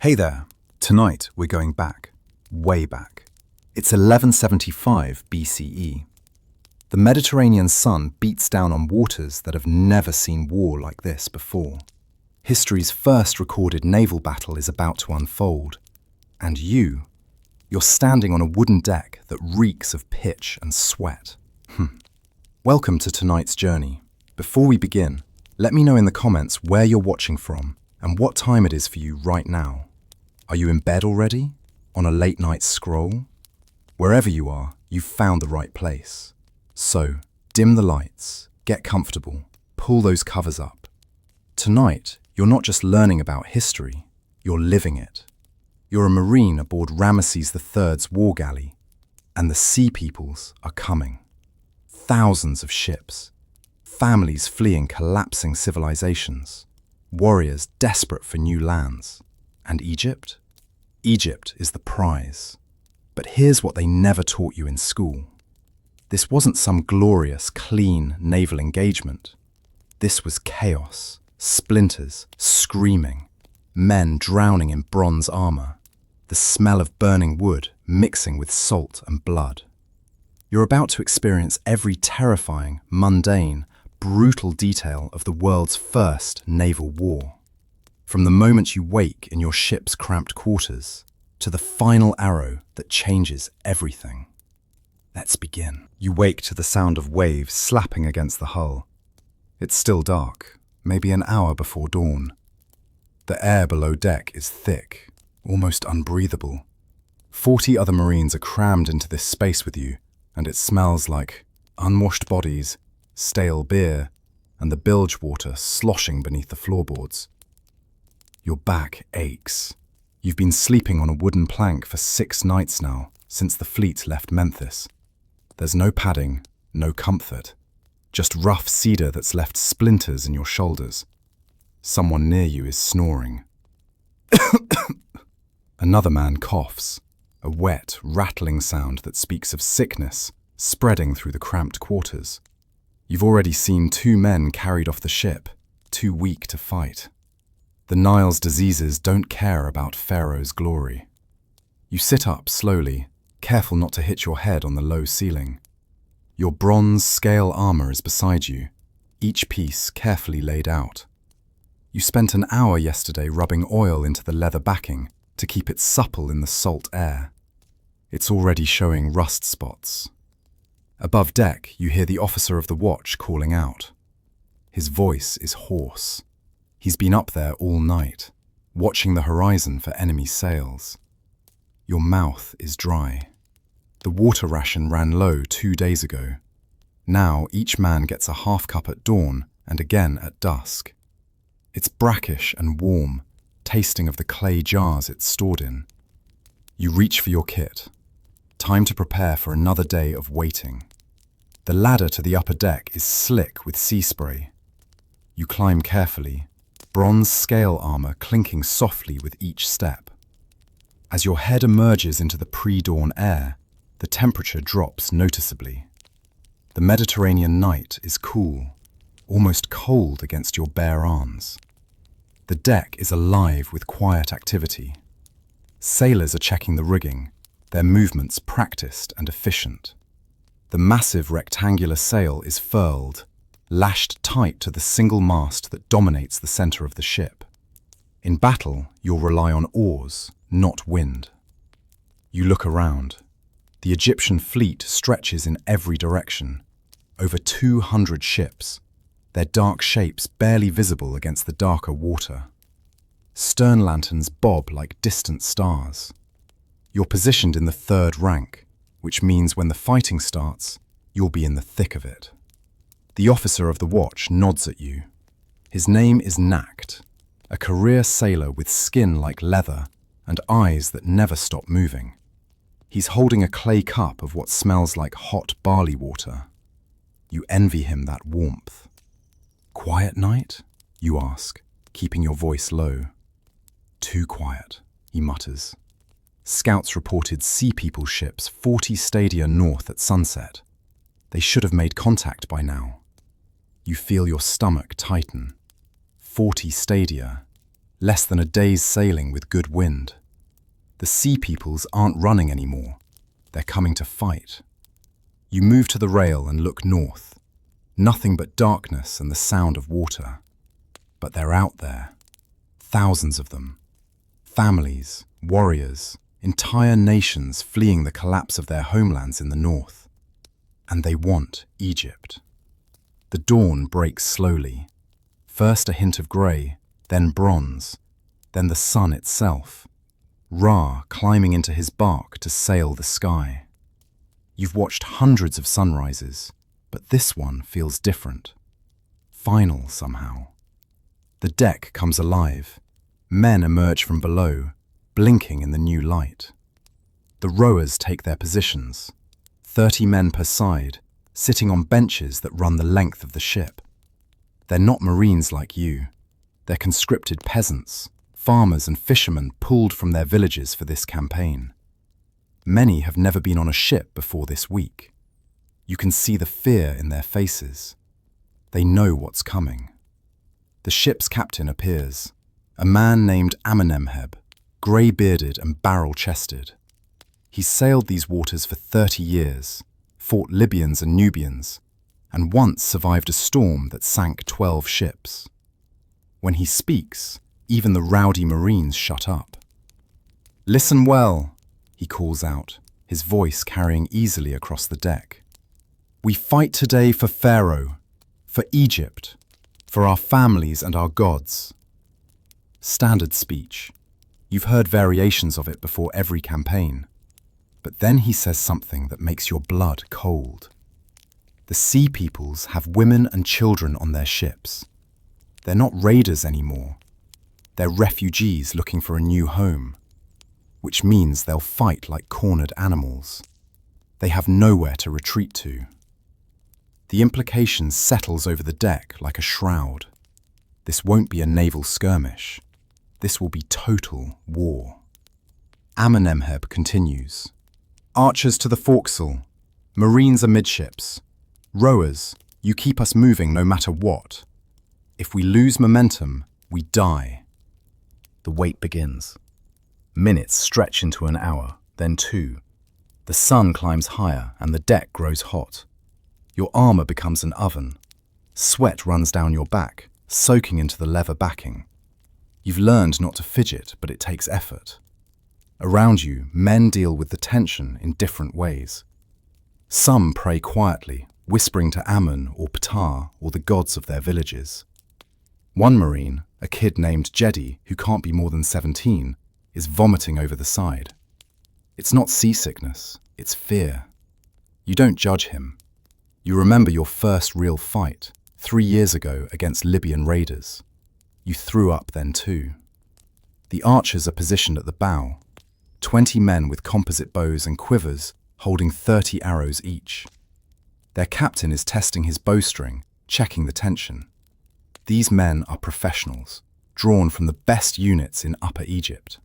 Hey there. Tonight we're going back, way back. It's 1175 BCE. The Mediterranean sun beats down on waters that have never seen war like this before. History's first recorded naval battle is about to unfold. And you're standing on a wooden deck that reeks of pitch and sweat. Welcome to tonight's journey. Before we begin, let me know in the comments where you're watching from and what time it is for you right now. Are you in bed already? On a late night scroll? Wherever you are, you've found the right place. So, dim the lights, get comfortable, pull those covers up. Tonight, you're not just learning about history, you're living it. You're a Marine aboard Ramesses III's war galley, and the Sea Peoples are coming. Thousands of ships, families fleeing collapsing civilizations, warriors desperate for new lands. And Egypt? Egypt is the prize. But here's what they never taught you in school. This wasn't some glorious, clean naval engagement. This was chaos, splinters, screaming, men drowning in bronze armor, the smell of burning wood mixing with salt and blood. You're about to experience every terrifying, mundane, brutal detail of the world's first naval war. From the moment you wake in your ship's cramped quarters to the final arrow that changes everything. Let's begin. You wake to the sound of waves slapping against the hull. It's still dark, maybe an hour before dawn. The air below deck is thick, almost unbreathable. 40 other Marines are crammed into this space with you, and it smells like unwashed bodies, stale beer, and the bilge water sloshing beneath the floorboards. Your back aches. You've been sleeping on a wooden plank for 6 nights now, since the fleet left Memphis. There's no padding, no comfort, just rough cedar that's left splinters in your shoulders. Someone near you is snoring. Another man coughs, a wet, rattling sound that speaks of sickness spreading through the cramped quarters. You've already seen 2 men carried off the ship, too weak to fight. The Nile's diseases don't care about Pharaoh's glory. You sit up slowly, careful not to hit your head on the low ceiling. Your bronze scale armor is beside you, each piece carefully laid out. You spent an hour yesterday rubbing oil into the leather backing to keep it supple in the salt air. It's already showing rust spots. Above deck, you hear the officer of the watch calling out. His voice is hoarse. He's been up there all night, watching the horizon for enemy sails. Your mouth is dry. The water ration ran low 2 days ago. Now each man gets a half cup at dawn and again at dusk. It's brackish and warm, tasting of the clay jars it's stored in. You reach for your kit. Time to prepare for another day of waiting. The ladder to the upper deck is slick with sea spray. You climb carefully, bronze scale armor clinking softly with each step. As your head emerges into the pre-dawn air, the temperature drops noticeably. The Mediterranean night is cool, almost cold against your bare arms. The deck is alive with quiet activity. Sailors are checking the rigging, their movements practiced and efficient. The massive rectangular sail is furled, lashed tight to the single mast that dominates the center of the ship. In battle, you'll rely on oars, not wind. You look around. The Egyptian fleet stretches in every direction. Over 200 ships, their dark shapes barely visible against the darker water. Stern lanterns bob like distant stars. You're positioned in the 3rd rank, which means when the fighting starts, you'll be in the thick of it. The officer of the watch nods at you. His name is Nacht, a career sailor with skin like leather and eyes that never stop moving. He's holding a clay cup of what smells like hot barley water. You envy him that warmth. Quiet night? You ask, keeping your voice low. Too quiet, he mutters. Scouts reported Sea People ships 40 stadia north at sunset. They should have made contact by now. You feel your stomach tighten. 40 stadia. Less than a day's sailing with good wind. The sea peoples aren't running anymore. They're coming to fight. You move to the rail and look north. Nothing but darkness and the sound of water. But they're out there. Thousands of them. Families, warriors, entire nations fleeing the collapse of their homelands in the north. And they want Egypt. The dawn breaks slowly. First a hint of grey, then bronze, then the sun itself. Ra climbing into his bark to sail the sky. You've watched hundreds of sunrises, but this one feels different. Final somehow. The deck comes alive. Men emerge from below, blinking in the new light. The rowers take their positions, 30 men per side, sitting on benches that run the length of the ship. They're not marines like you. They're conscripted peasants, farmers and fishermen pulled from their villages for this campaign. Many have never been on a ship before this week. You can see the fear in their faces. They know what's coming. The ship's captain appears, a man named Amenemheb, grey-bearded and barrel-chested. He's sailed these waters for 30 years, fought Libyans and Nubians, and once survived a storm that sank 12 ships. When he speaks, even the rowdy marines shut up. "Listen well," he calls out, his voice carrying easily across the deck. "We fight today for Pharaoh, for Egypt, for our families and our gods." Standard speech. You've heard variations of it before every campaign. But then he says something that makes your blood cold. The sea peoples have women and children on their ships. They're not raiders anymore. They're refugees looking for a new home, which means they'll fight like cornered animals. They have nowhere to retreat to. The implication settles over the deck like a shroud. This won't be a naval skirmish. This will be total war. Amenemheb continues. "Archers to the forecastle, marines amidships. Rowers, you keep us moving no matter what. If we lose momentum, we die." The wait begins. Minutes stretch into an hour, then 2. The sun climbs higher and the deck grows hot. Your armor becomes an oven. Sweat runs down your back, soaking into the leather backing. You've learned not to fidget, but it takes effort. Around you, men deal with the tension in different ways. Some pray quietly, whispering to Ammon or Ptah or the gods of their villages. One marine, a kid named Jedi, who can't be more than 17, is vomiting over the side. It's not seasickness, it's fear. You don't judge him. You remember your first real fight, 3 years ago against Libyan raiders. You threw up then too. The archers are positioned at the bow, 20 men with composite bows and quivers holding 30 arrows each. Their captain is testing his bowstring, checking the tension. These men are professionals, drawn from the best units in Upper Egypt.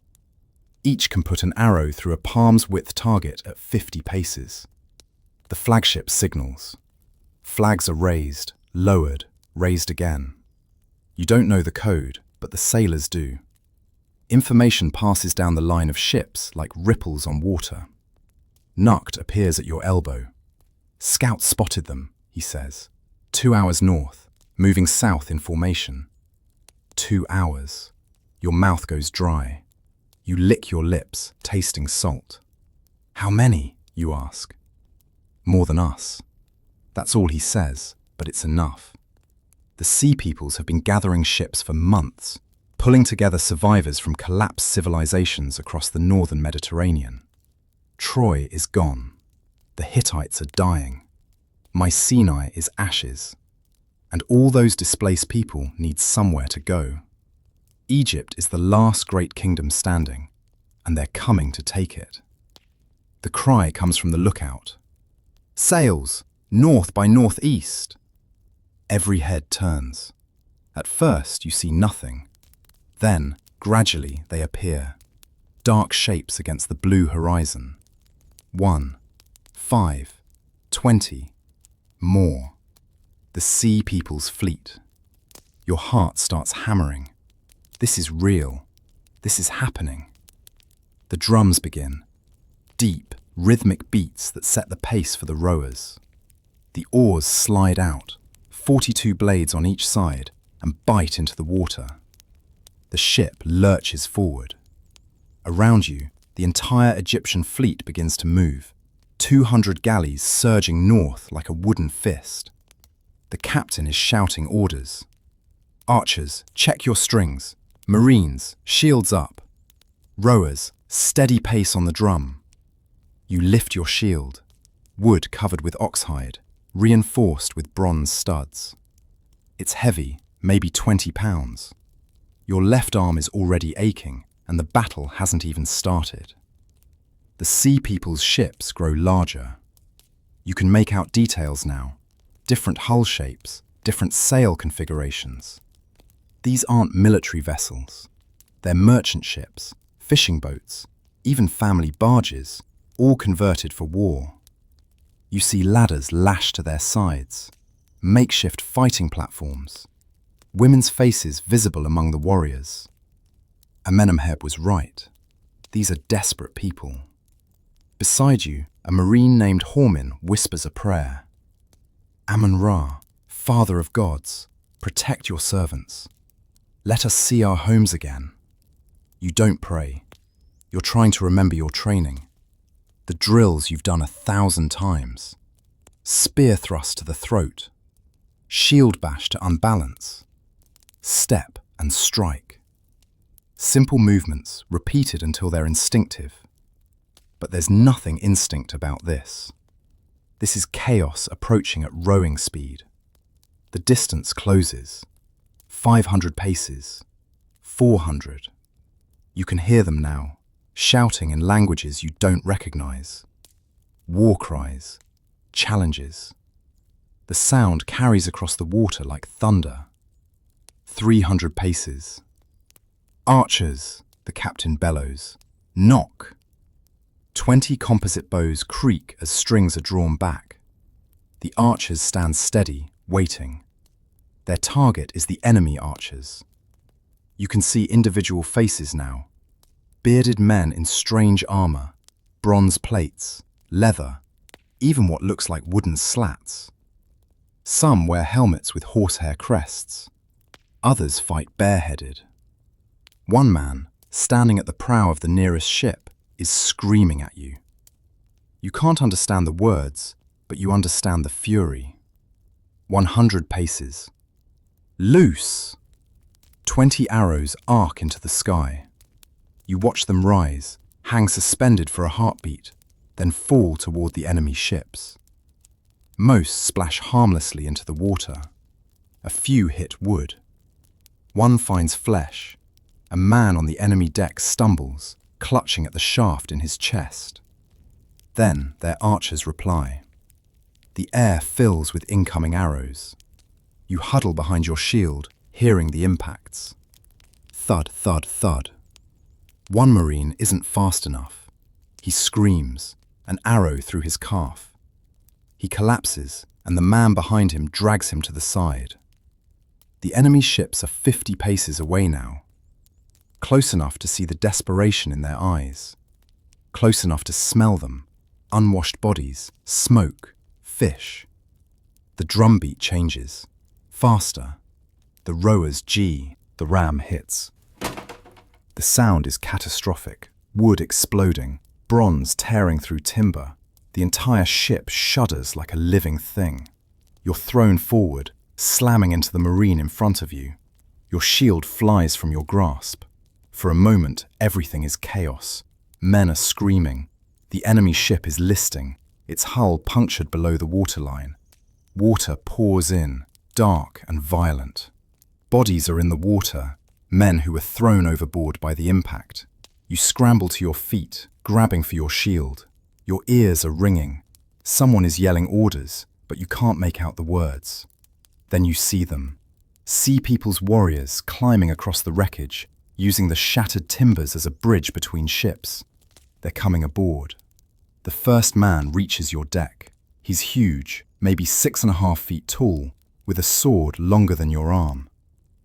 Each can put an arrow through a palm's width target at 50 paces. The flagship signals. Flags are raised, lowered, raised again. You don't know the code, but the sailors do. Information passes down the line of ships like ripples on water. Nukt appears at your elbow. "Scouts spotted them," he says. 2 hours north, moving south in formation. 2 hours. Your mouth goes dry. You lick your lips, tasting salt. "How many?" you ask. "More than us." That's all he says, but it's enough. The sea peoples have been gathering ships for months, pulling together survivors from collapsed civilizations across the northern Mediterranean. Troy is gone. The Hittites are dying. Mycenae is ashes. And all those displaced people need somewhere to go. Egypt is the last great kingdom standing, and they're coming to take it. The cry comes from the lookout. "Sails, north by northeast." Every head turns. At first you see nothing. Then, gradually, they appear. Dark shapes against the blue horizon. 1, 5, 20. More. The sea people's fleet. Your heart starts hammering. This is real. This is happening. The drums begin. Deep, rhythmic beats that set the pace for the rowers. The oars slide out, 42 blades on each side, and bite into the water. The ship lurches forward. Around you, the entire Egyptian fleet begins to move, 200 galleys surging north like a wooden fist. The captain is shouting orders. Archers, check your strings. Marines, shields up. Rowers, steady pace on the drum. You lift your shield, wood covered with oxhide, reinforced with bronze studs. It's heavy, maybe 20 pounds. Your left arm is already aching, and the battle hasn't even started. The Sea People's ships grow larger. You can make out details now, different hull shapes, different sail configurations. These aren't military vessels. They're merchant ships, fishing boats, even family barges, all converted for war. You see ladders lashed to their sides, makeshift fighting platforms, women's faces visible among the warriors. Amenemheb was right. These are desperate people. Beside you, a marine named Hormin whispers a prayer. Amun-Ra, Father of gods, protect your servants. Let us see our homes again. You don't pray. You're trying to remember your training. The drills you've done 1,000 times. Spear thrust to the throat. Shield bash to unbalance. Step and strike. Simple movements repeated until they're instinctive. But there's nothing instinct about this. This is chaos approaching at rowing speed. The distance closes. 500 paces. 400. You can hear them now, shouting in languages you don't recognize. War cries, challenges. The sound carries across the water like thunder. 300 paces. Archers, the captain bellows. Knock. 20 composite bows creak as strings are drawn back. The archers stand steady, waiting. Their target is the enemy archers. You can see individual faces now. Bearded men in strange armor, bronze plates, leather, even what looks like wooden slats. Some wear helmets with horsehair crests. Others fight bareheaded. One man, standing at the prow of the nearest ship, is screaming at you. You can't understand the words, but you understand the fury. 100 paces. Loose! 20 arrows arc into the sky. You watch them rise, hang suspended for a heartbeat, then fall toward the enemy ships. Most splash harmlessly into the water. A few hit wood. One finds flesh. A man on the enemy deck stumbles, clutching at the shaft in his chest. Then their archers reply. The air fills with incoming arrows. You huddle behind your shield, hearing the impacts. Thud, thud, thud. One Marine isn't fast enough. He screams, an arrow through his calf. He collapses, and the man behind him drags him to the side. The enemy ships are 50 paces away now. Close enough to see the desperation in their eyes. Close enough to smell them. Unwashed bodies, smoke, fish. The drumbeat changes. Faster. The rowers G. The ram hits. The sound is catastrophic. Wood exploding. Bronze tearing through timber. The entire ship shudders like a living thing. You're thrown forward, slamming into the Marine in front of you. Your shield flies from your grasp. For a moment, everything is chaos. Men are screaming. The enemy ship is listing, its hull punctured below the waterline. Water pours in, dark and violent. Bodies are in the water, men who were thrown overboard by the impact. You scramble to your feet, grabbing for your shield. Your ears are ringing. Someone is yelling orders, but you can't make out the words. Then you see them. Sea People's warriors climbing across the wreckage, using the shattered timbers as a bridge between ships. They're coming aboard. The first man reaches your deck. He's huge, maybe 6.5 feet tall, with a sword longer than your arm.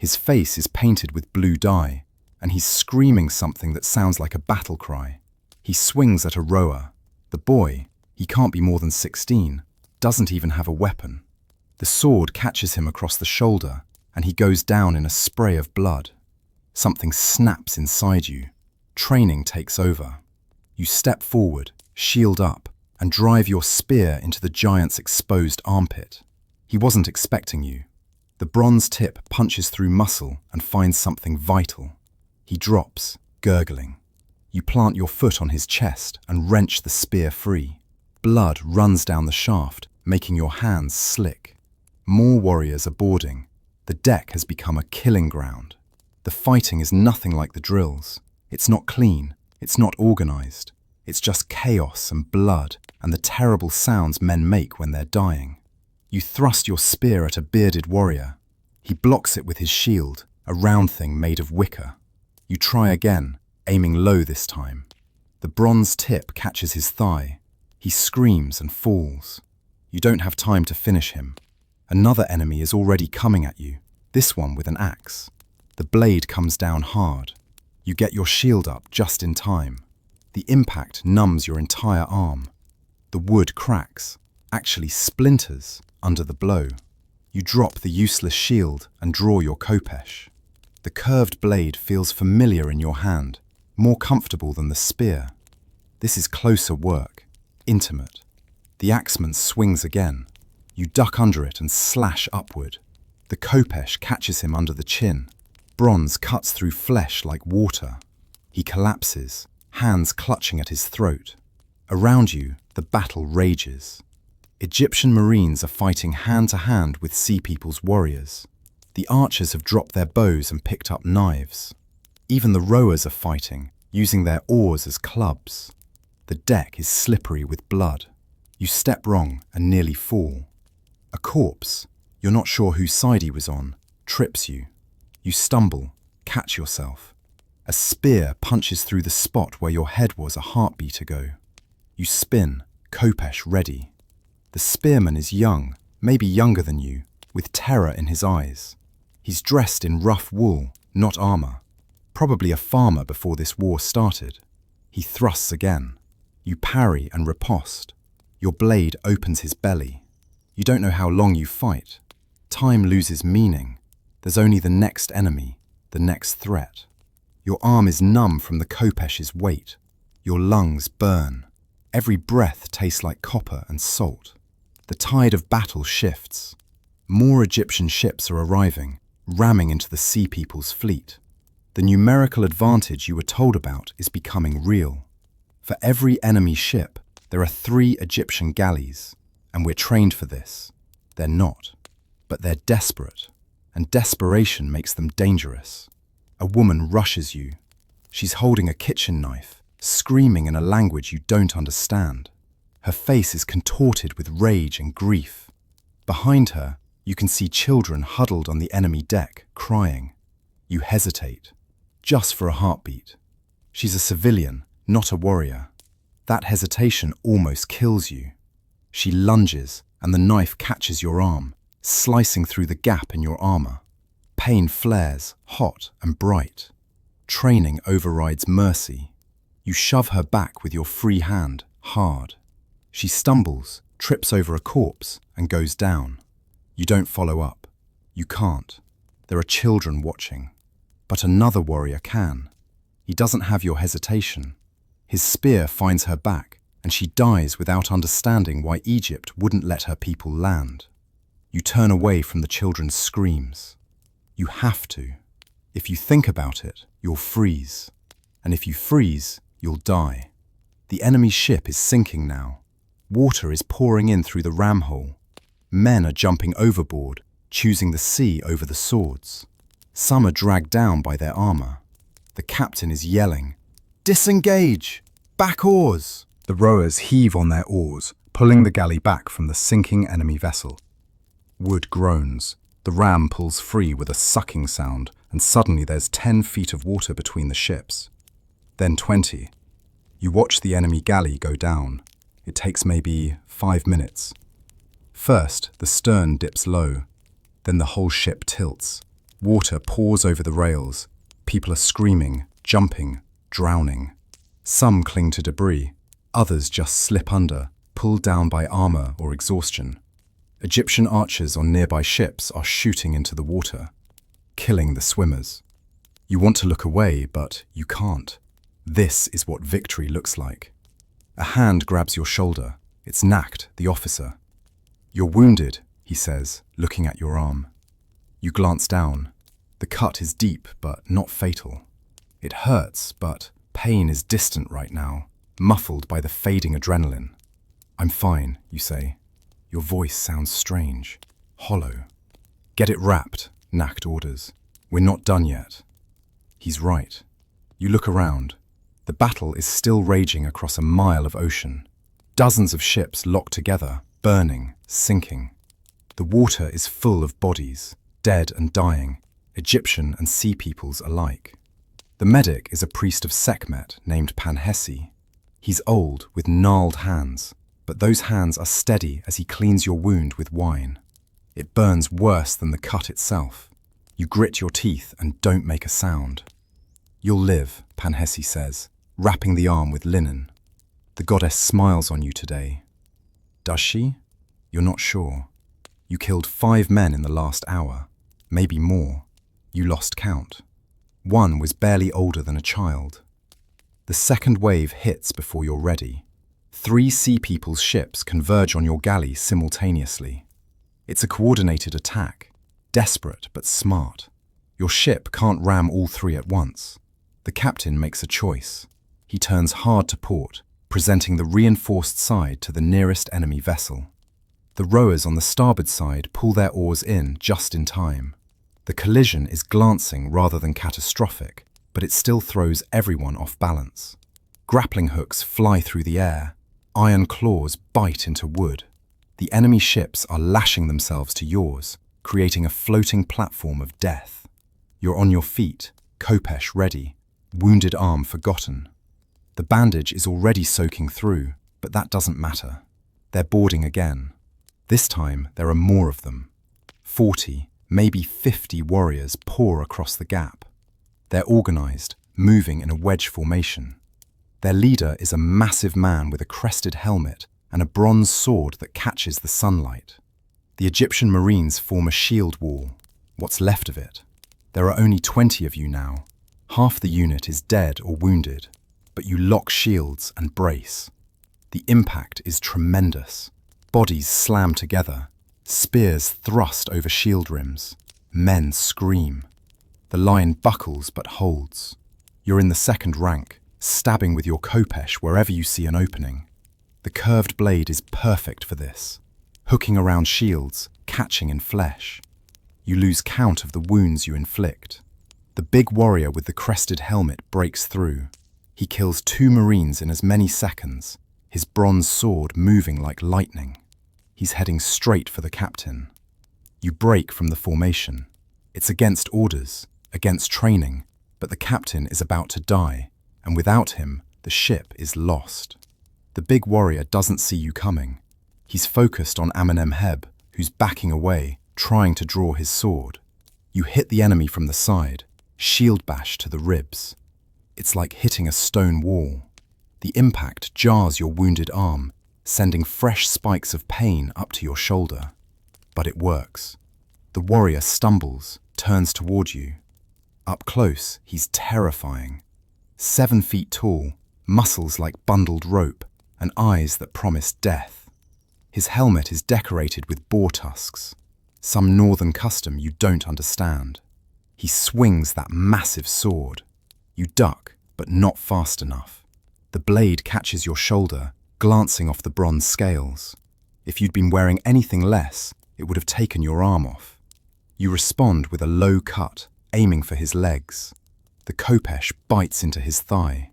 His face is painted with blue dye, and he's screaming something that sounds like a battle cry. He swings at a rower. The boy, he can't be more than 16, doesn't even have a weapon. The sword catches him across the shoulder, and he goes down in a spray of blood. Something snaps inside you. Training takes over. You step forward, shield up, and drive your spear into the giant's exposed armpit. He wasn't expecting you. The bronze tip punches through muscle and finds something vital. He drops, gurgling. You plant your foot on his chest and wrench the spear free. Blood runs down the shaft, making your hands slick. More warriors are boarding. The deck has become a killing ground. The fighting is nothing like the drills. It's not clean. It's not organized. It's just chaos and blood and the terrible sounds men make when they're dying. You thrust your spear at a bearded warrior. He blocks it with his shield, a round thing made of wicker. You try again, aiming low this time. The bronze tip catches his thigh. He screams and falls. You don't have time to finish him. Another enemy is already coming at you, this one with an axe. The blade comes down hard. You get your shield up just in time. The impact numbs your entire arm. The wood cracks, actually splinters, under the blow. You drop the useless shield and draw your khopesh. The curved blade feels familiar in your hand, more comfortable than the spear. This is closer work, intimate. The axeman swings again. You duck under it and slash upward. The khopesh catches him under the chin. Bronze cuts through flesh like water. He collapses, hands clutching at his throat. Around you, the battle rages. Egyptian Marines are fighting hand-to-hand with Sea People's warriors. The archers have dropped their bows and picked up knives. Even the rowers are fighting, using their oars as clubs. The deck is slippery with blood. You step wrong and nearly fall. A corpse, you're not sure whose side he was on, trips you. You stumble, catch yourself. A spear punches through the spot where your head was a heartbeat ago. You spin, khopesh ready. The spearman is young, maybe younger than you, with terror in his eyes. He's dressed in rough wool, not armor. Probably a farmer before this war started. He thrusts again. You parry and riposte. Your blade opens his belly. You don't know how long you fight. Time loses meaning. There's only the next enemy, the next threat. Your arm is numb from the khopesh's weight. Your lungs burn. Every breath tastes like copper and salt. The tide of battle shifts. More Egyptian ships are arriving, ramming into the Sea People's fleet. The numerical advantage you were told about is becoming real. For every enemy ship, there are 3 Egyptian galleys, and we're trained for this. They're not, but they're desperate, and desperation makes them dangerous. A woman rushes you. She's holding a kitchen knife, screaming in a language you don't understand. Her face is contorted with rage and grief. Behind her, you can see children huddled on the enemy deck, crying. You hesitate, just for a heartbeat. She's a civilian, not a warrior. That hesitation almost kills you. She lunges, and the knife catches your arm, slicing through the gap in your armor. Pain flares, hot and bright. Training overrides mercy. You shove her back with your free hand, hard. She stumbles, trips over a corpse, and goes down. You don't follow up. You can't. There are children watching. But another warrior can. He doesn't have your hesitation. His spear finds her back, and she dies without understanding why Egypt wouldn't let her people land. You turn away from the children's screams. You have to. If you think about it, you'll freeze. And if you freeze, you'll die. The enemy ship is sinking now. Water is pouring in through the ram hole. Men are jumping overboard, choosing the sea over the swords. Some are dragged down by their armor. The captain is yelling, "Disengage! Back oars!" The rowers heave on their oars, pulling the galley back from the sinking enemy vessel. Wood groans. The ram pulls free with a sucking sound, and suddenly there's 10 feet of water between the ships. Then 20. You watch the enemy galley go down. It takes maybe 5 minutes. First, the stern dips low. Then the whole ship tilts. Water pours over the rails. People are screaming, jumping, drowning. Some cling to debris. Others just slip under, pulled down by armor or exhaustion. Egyptian archers on nearby ships are shooting into the water, killing the swimmers. You want to look away, but you can't. This is what victory looks like. A hand grabs your shoulder. It's Nacht, the officer. "You're wounded," he says, looking at your arm. You glance down. The cut is deep, but not fatal. It hurts, but pain is distant right now, muffled by the fading adrenaline. "I'm fine," you say. Your voice sounds strange, hollow. "Get it wrapped," Nacht orders. "We're not done yet." He's right. You look around. The battle is still raging across a mile of ocean. Dozens of ships locked together, burning, sinking. The water is full of bodies, dead and dying, Egyptian and sea peoples alike. The medic is a priest of Sekhmet named Panhesi. He's old, with gnarled hands, but those hands are steady as he cleans your wound with wine. It burns worse than the cut itself. You grit your teeth and don't make a sound. "You'll live," Panhesi says, wrapping the arm with linen. "The goddess smiles on you today." Does she? You're not sure. You killed 5 men in the last hour, maybe more. You lost count. One was barely older than a child. The second wave hits before you're ready. 3 sea people's ships converge on your galley simultaneously. It's a coordinated attack, desperate but smart. Your ship can't ram all 3 at once. The captain makes a choice. He turns hard to port, presenting the reinforced side to the nearest enemy vessel. The rowers on the starboard side pull their oars in just in time. The collision is glancing rather than catastrophic, but it still throws everyone off balance. Grappling hooks fly through the air. Iron claws bite into wood. The enemy ships are lashing themselves to yours, creating a floating platform of death. You're on your feet, Khopesh ready, wounded arm forgotten. The bandage is already soaking through, but that doesn't matter. They're boarding again. This time, there are more of them. 40, maybe 50 warriors pour across the gap. They're organized, moving in a wedge formation. Their leader is a massive man with a crested helmet and a bronze sword that catches the sunlight. The Egyptian Marines form a shield wall, what's left of it. There are only 20 of you now. Half the unit is dead or wounded, but you lock shields and brace. The impact is tremendous. Bodies slam together, spears thrust over shield rims. Men scream. The line buckles but holds. You're in the second rank, stabbing with your Khopesh wherever you see an opening. The curved blade is perfect for this, hooking around shields, catching in flesh. You lose count of the wounds you inflict. The big warrior with the crested helmet breaks through. He kills 2 Marines in as many seconds, his bronze sword moving like lightning. He's heading straight for the captain. You break from the formation. It's against orders, against training, but the captain is about to die, and without him, the ship is lost. The big warrior doesn't see you coming. He's focused on Amenemheb, who's backing away, trying to draw his sword. You hit the enemy from the side, shield bash to the ribs. It's like hitting a stone wall. The impact jars your wounded arm, sending fresh spikes of pain up to your shoulder. But it works. The warrior stumbles, turns toward you. Up close, he's terrifying. 7 feet tall, muscles like bundled rope, and eyes that promise death. His helmet is decorated with boar tusks, some northern custom you don't understand. He swings that massive sword. You duck, but not fast enough. The blade catches your shoulder, glancing off the bronze scales. If you'd been wearing anything less, it would have taken your arm off. You respond with a low cut, aiming for his legs. The Khopesh bites into his thigh.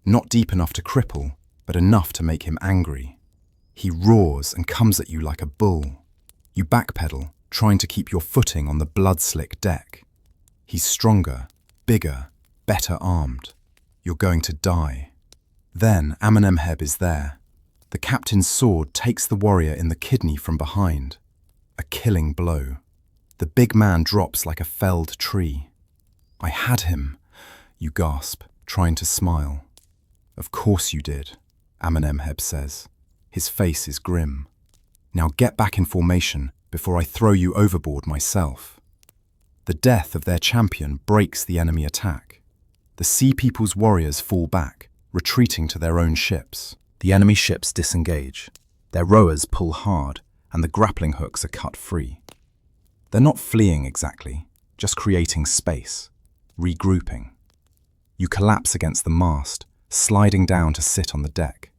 Not deep enough to cripple, but enough to make him angry. He roars and comes at you like a bull. You backpedal, trying to keep your footing on the blood-slick deck. He's stronger, bigger, better armed. You're going to die. Then Amenemheb is there. The captain's sword takes the warrior in the kidney from behind. A killing blow. The big man drops like a felled tree. "I had him," you gasp, trying to smile. "Of course you did," Amenemheb says. His face is grim. "Now get back in formation before I throw you overboard myself." The death of their champion breaks the enemy attack. The Sea People's warriors fall back, retreating to their own ships. The enemy ships disengage. Their rowers pull hard, and the grappling hooks are cut free. They're not fleeing exactly, just creating space, regrouping. You collapse against the mast, sliding down to sit on the deck.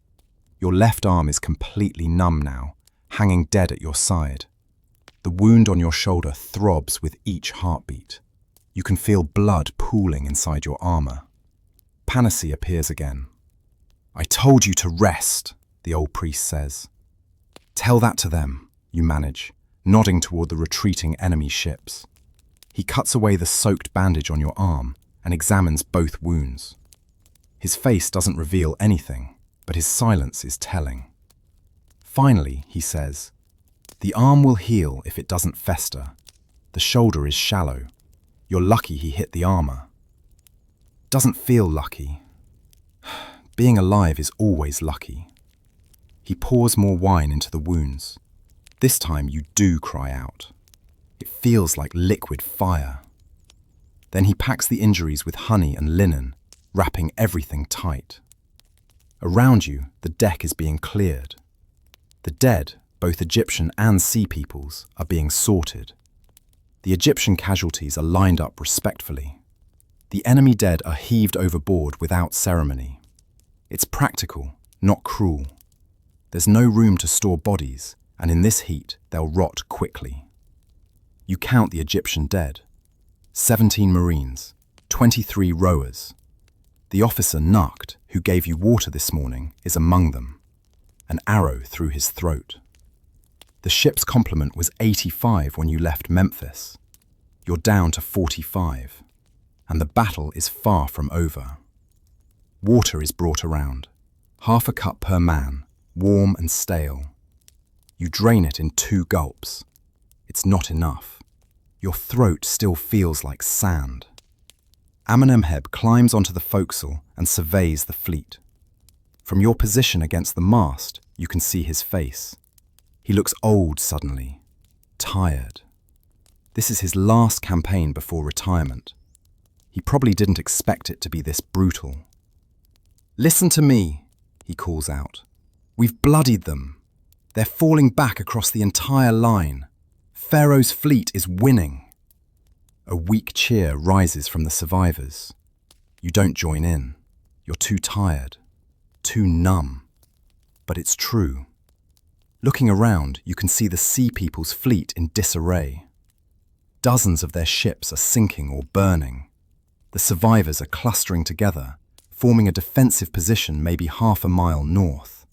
Your left arm is completely numb now, hanging dead at your side. The wound on your shoulder throbs with each heartbeat. You can feel blood pooling inside your armor. Panacea appears again. "I told you to rest," the old priest says. "Tell that to them," you manage, nodding toward the retreating enemy ships. He cuts away the soaked bandage on your arm and examines both wounds. His face doesn't reveal anything, but his silence is telling. Finally, he says, "The arm will heal if it doesn't fester. The shoulder is shallow. You're lucky he hit the armor." Doesn't feel lucky. Being alive is always lucky. He pours more wine into the wounds. This time you do cry out. It feels like liquid fire. Then he packs the injuries with honey and linen, wrapping everything tight. Around you, the deck is being cleared. The dead, both Egyptian and Sea Peoples, are being sorted. The Egyptian casualties are lined up respectfully. The enemy dead are heaved overboard without ceremony. It's practical, not cruel. There's no room to store bodies, and in this heat, they'll rot quickly. You count the Egyptian dead. 17 Marines, 23 rowers. The officer Nukt, who gave you water this morning, is among them. An arrow through his throat. The ship's complement was 85 when you left Memphis. You're down to 45, and the battle is far from over. Water is brought around, half a cup per man, warm and stale. You drain it in 2 gulps. It's not enough. Your throat still feels like sand. Amenemheb climbs onto the forecastle and surveys the fleet. From your position against the mast, you can see his face. He looks old suddenly, tired. This is his last campaign before retirement. He probably didn't expect it to be this brutal. "Listen to me," he calls out. "We've bloodied them. They're falling back across the entire line. Pharaoh's fleet is winning." A weak cheer rises from the survivors. You don't join in. You're too tired, too numb. But it's true. Looking around, you can see the Sea People's fleet in disarray. Dozens of their ships are sinking or burning. The survivors are clustering together, forming a defensive position maybe half a mile north.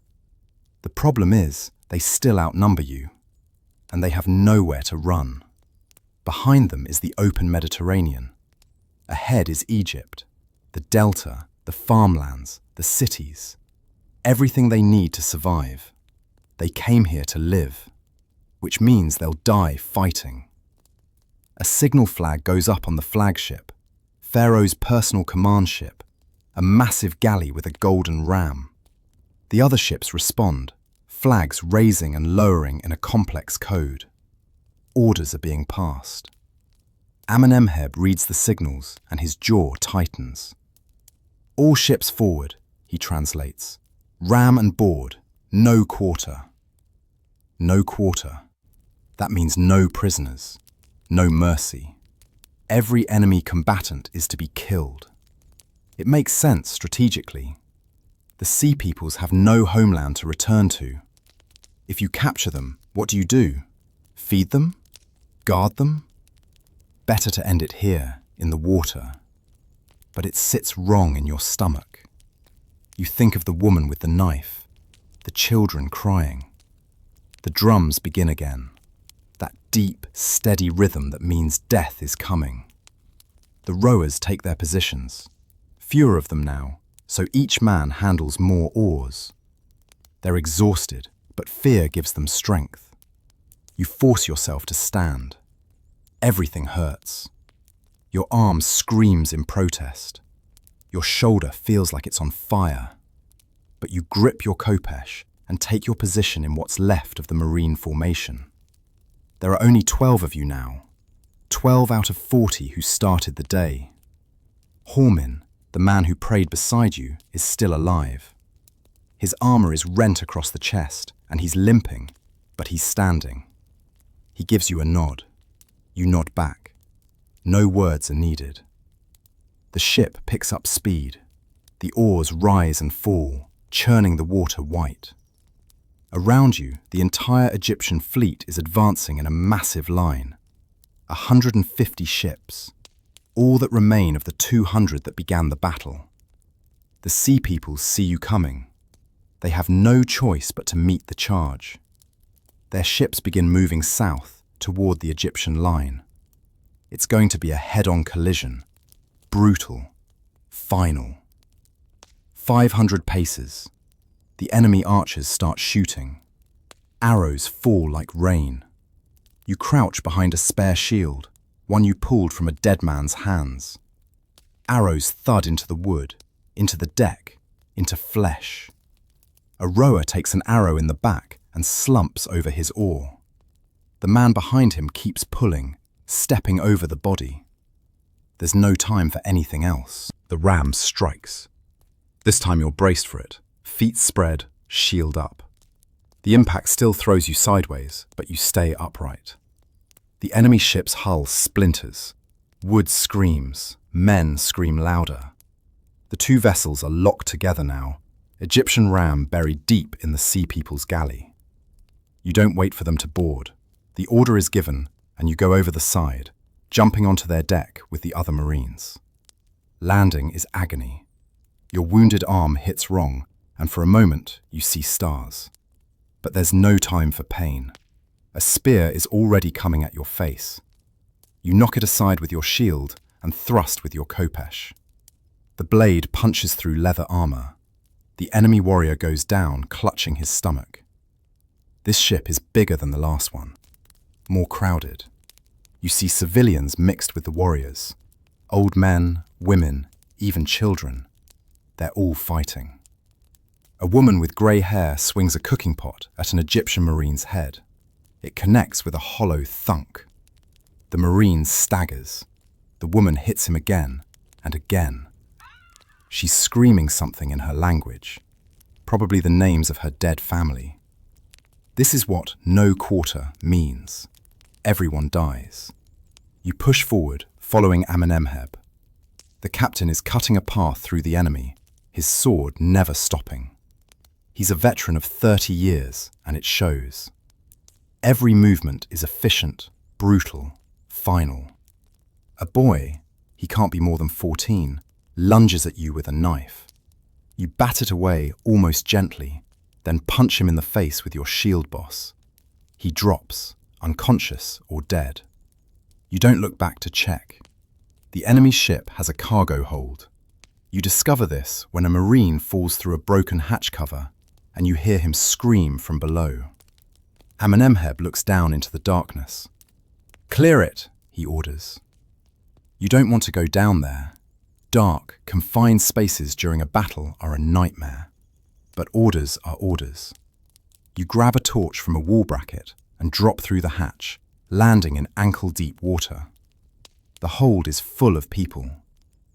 The problem is, they still outnumber you, and they have nowhere to run. Behind them is the open Mediterranean. Ahead is Egypt, the delta, the farmlands, the cities. Everything they need to survive. They came here to live, which means they'll die fighting. A signal flag goes up on the flagship, Pharaoh's personal command ship, a massive galley with a golden ram. The other ships respond, flags raising and lowering in a complex code. Orders are being passed. Amenemheb reads the signals and his jaw tightens. "All ships forward," he translates. "Ram and board, no quarter." No quarter. That means no prisoners, no mercy. Every enemy combatant is to be killed. It makes sense strategically. The Sea Peoples have no homeland to return to. If you capture them, what do? Feed them? Guard them? Better to end it here, in the water. But it sits wrong in your stomach. You think of the woman with the knife, the children crying. The drums begin again, that deep, steady rhythm that means death is coming. The rowers take their positions, fewer of them now, so each man handles more oars. They're exhausted, but fear gives them strength. You force yourself to stand. Everything hurts. Your arm screams in protest. Your shoulder feels like it's on fire. But you grip your khopesh and take your position in what's left of the Marine formation. There are only 12 of you now, 12 out of 40 who started the day. Hormin, the man who prayed beside you, is still alive. His armor is rent across the chest, and he's limping, but he's standing. He gives you a nod. You nod back. No words are needed. The ship picks up speed. The oars rise and fall, churning the water white. Around you, the entire Egyptian fleet is advancing in a massive line. 150 ships, all that remain of the 200 that began the battle. The sea peoples see you coming. They have no choice but to meet the charge. Their ships begin moving south toward the Egyptian line. It's going to be a head-on collision, brutal, final. 500 paces. The enemy archers start shooting. Arrows fall like rain. You crouch behind a spare shield, one you pulled from a dead man's hands. Arrows thud into the wood, into the deck, into flesh. A rower takes an arrow in the back and slumps over his oar. The man behind him keeps pulling, stepping over the body. There's no time for anything else. The ram strikes. This time you're braced for it. Feet spread, shield up. The impact still throws you sideways, but you stay upright. The enemy ship's hull splinters. Wood screams. Men scream louder. The two vessels are locked together now. Egyptian ram buried deep in the Sea People's galley. You don't wait for them to board. The order is given, and you go over the side, jumping onto their deck with the other Marines. Landing is agony. Your wounded arm hits wrong, and for a moment you see stars. But there's no time for pain. A spear is already coming at your face. You knock it aside with your shield and thrust with your khopesh. The blade punches through leather armor. The enemy warrior goes down, clutching his stomach. This ship is bigger than the last one, more crowded. You see civilians mixed with the warriors. Old men, women, even children. They're all fighting. A woman with grey hair swings a cooking pot at an Egyptian Marine's head. It connects with a hollow thunk. The Marine staggers. The woman hits him again and again. She's screaming something in her language, probably the names of her dead family. This is what no quarter means. Everyone dies. You push forward, following Amenemheb. The captain is cutting a path through the enemy, his sword never stopping. He's a veteran of 30 years, and it shows. Every movement is efficient, brutal, final. A boy, he can't be more than 14, lunges at you with a knife. You bat it away almost gently, then punch him in the face with your shield boss. He drops, unconscious or dead. You don't look back to check. The enemy ship has a cargo hold. You discover this when a Marine falls through a broken hatch cover and you hear him scream from below. Amenemheb looks down into the darkness. "Clear it," he orders. You don't want to go down there. Dark, confined spaces during a battle are a nightmare. But orders are orders. You grab a torch from a wall bracket and drop through the hatch, landing in ankle-deep water. The hold is full of people.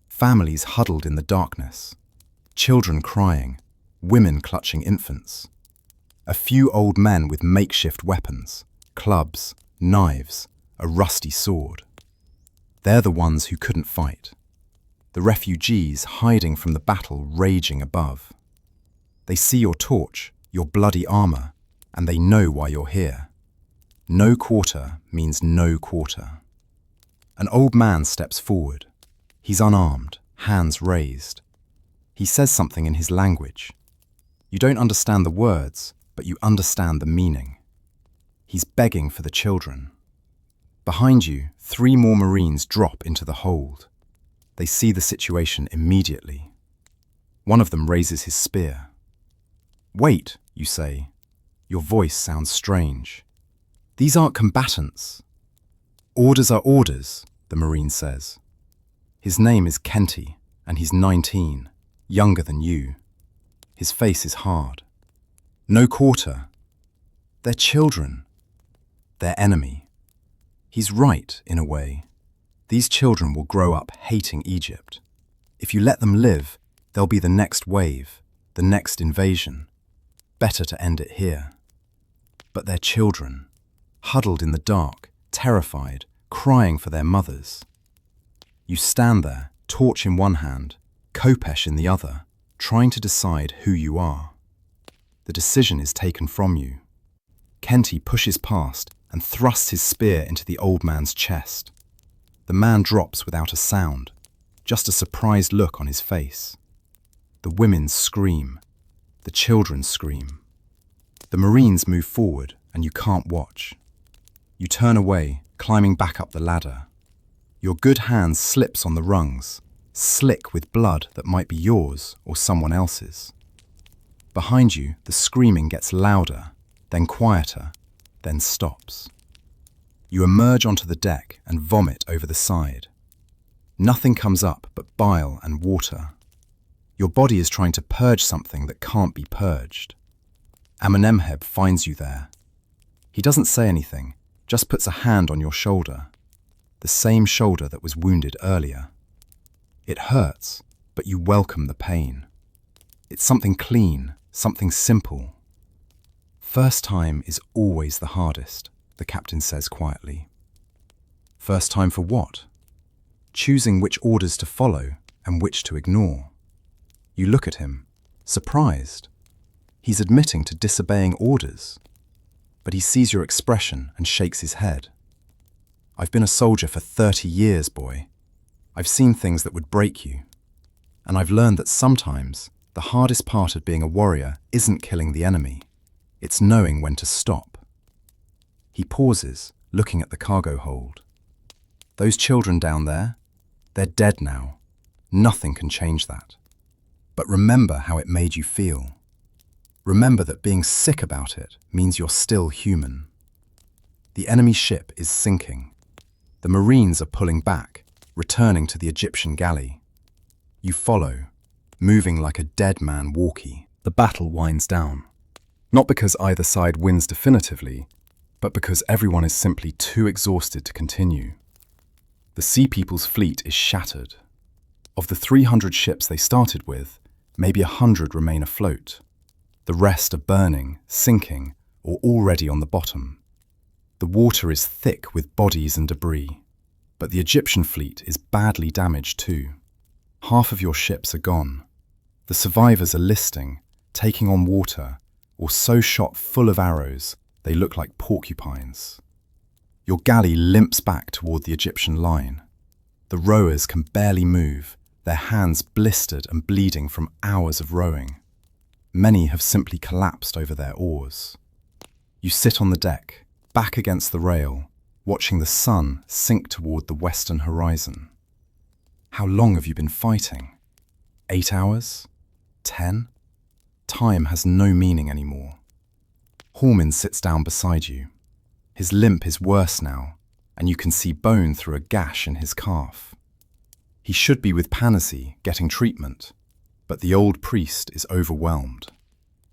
Families huddled in the darkness. Children crying, women clutching infants. A few old men with makeshift weapons, clubs, knives, a rusty sword. They're the ones who couldn't fight. The refugees hiding from the battle raging above. They see your torch, your bloody armor, and they know why you're here. No quarter means no quarter. An old man steps forward. He's unarmed, hands raised. He says something in his language. You don't understand the words, but you understand the meaning. He's begging for the children. Behind you, 3 more Marines drop into the hold. They see the situation immediately. One of them raises his spear. "Wait," you say. Your voice sounds strange. "These aren't combatants." Orders are orders, the Marine says. His name is Kenty, and he's 19, younger than you. His face is hard. No quarter. They're children. Their enemy. He's right, in a way. These children will grow up hating Egypt. If you let them live, they'll be the next wave, the next invasion. Better to end it here. But they're children, huddled in the dark, terrified, crying for their mothers. You stand there, torch in one hand, khopesh in the other, trying to decide who you are. The decision is taken from you. Kenty pushes past and thrusts his spear into the old man's chest. The man drops without a sound, just a surprised look on his face. The women scream. The children scream. The Marines move forward and you can't watch. You turn away, climbing back up the ladder. Your good hand slips on the rungs, slick with blood that might be yours or someone else's. Behind you, the screaming gets louder, then quieter, then stops. You emerge onto the deck and vomit over the side. Nothing comes up but bile and water. Your body is trying to purge something that can't be purged. Amenemheb finds you there. He doesn't say anything, just puts a hand on your shoulder. The same shoulder that was wounded earlier. It hurts, but you welcome the pain. It's something clean, something simple. First time is always the hardest, the captain says quietly. First time for what? Choosing which orders to follow and which to ignore. You look at him, surprised. He's admitting to disobeying orders. But he sees your expression and shakes his head. I've been a soldier for 30 years, boy. I've seen things that would break you. And I've learned that sometimes the hardest part of being a warrior isn't killing the enemy. It's knowing when to stop. He pauses, looking at the cargo hold. Those children down there, they're dead now. Nothing can change that. But remember how it made you feel. Remember that being sick about it means you're still human. The enemy ship is sinking. The Marines are pulling back, returning to the Egyptian galley. You follow, moving like a dead man walkie. The battle winds down. Not because either side wins definitively, but because everyone is simply too exhausted to continue. The Sea People's fleet is shattered. Of the 300 ships they started with, maybe 100 remain afloat. The rest are burning, sinking, or already on the bottom. The water is thick with bodies and debris, but the Egyptian fleet is badly damaged too. Half of your ships are gone. The survivors are listing, taking on water, or so shot full of arrows they look like porcupines. Your galley limps back toward the Egyptian line. The rowers can barely move, their hands blistered and bleeding from hours of rowing. Many have simply collapsed over their oars. You sit on the deck, back against the rail, watching the sun sink toward the western horizon. How long have you been fighting? 8 hours? 10? Time has no meaning anymore. Hormin sits down beside you. His limp is worse now, and you can see bone through a gash in his calf. He should be with Panacea, getting treatment, but the old priest is overwhelmed.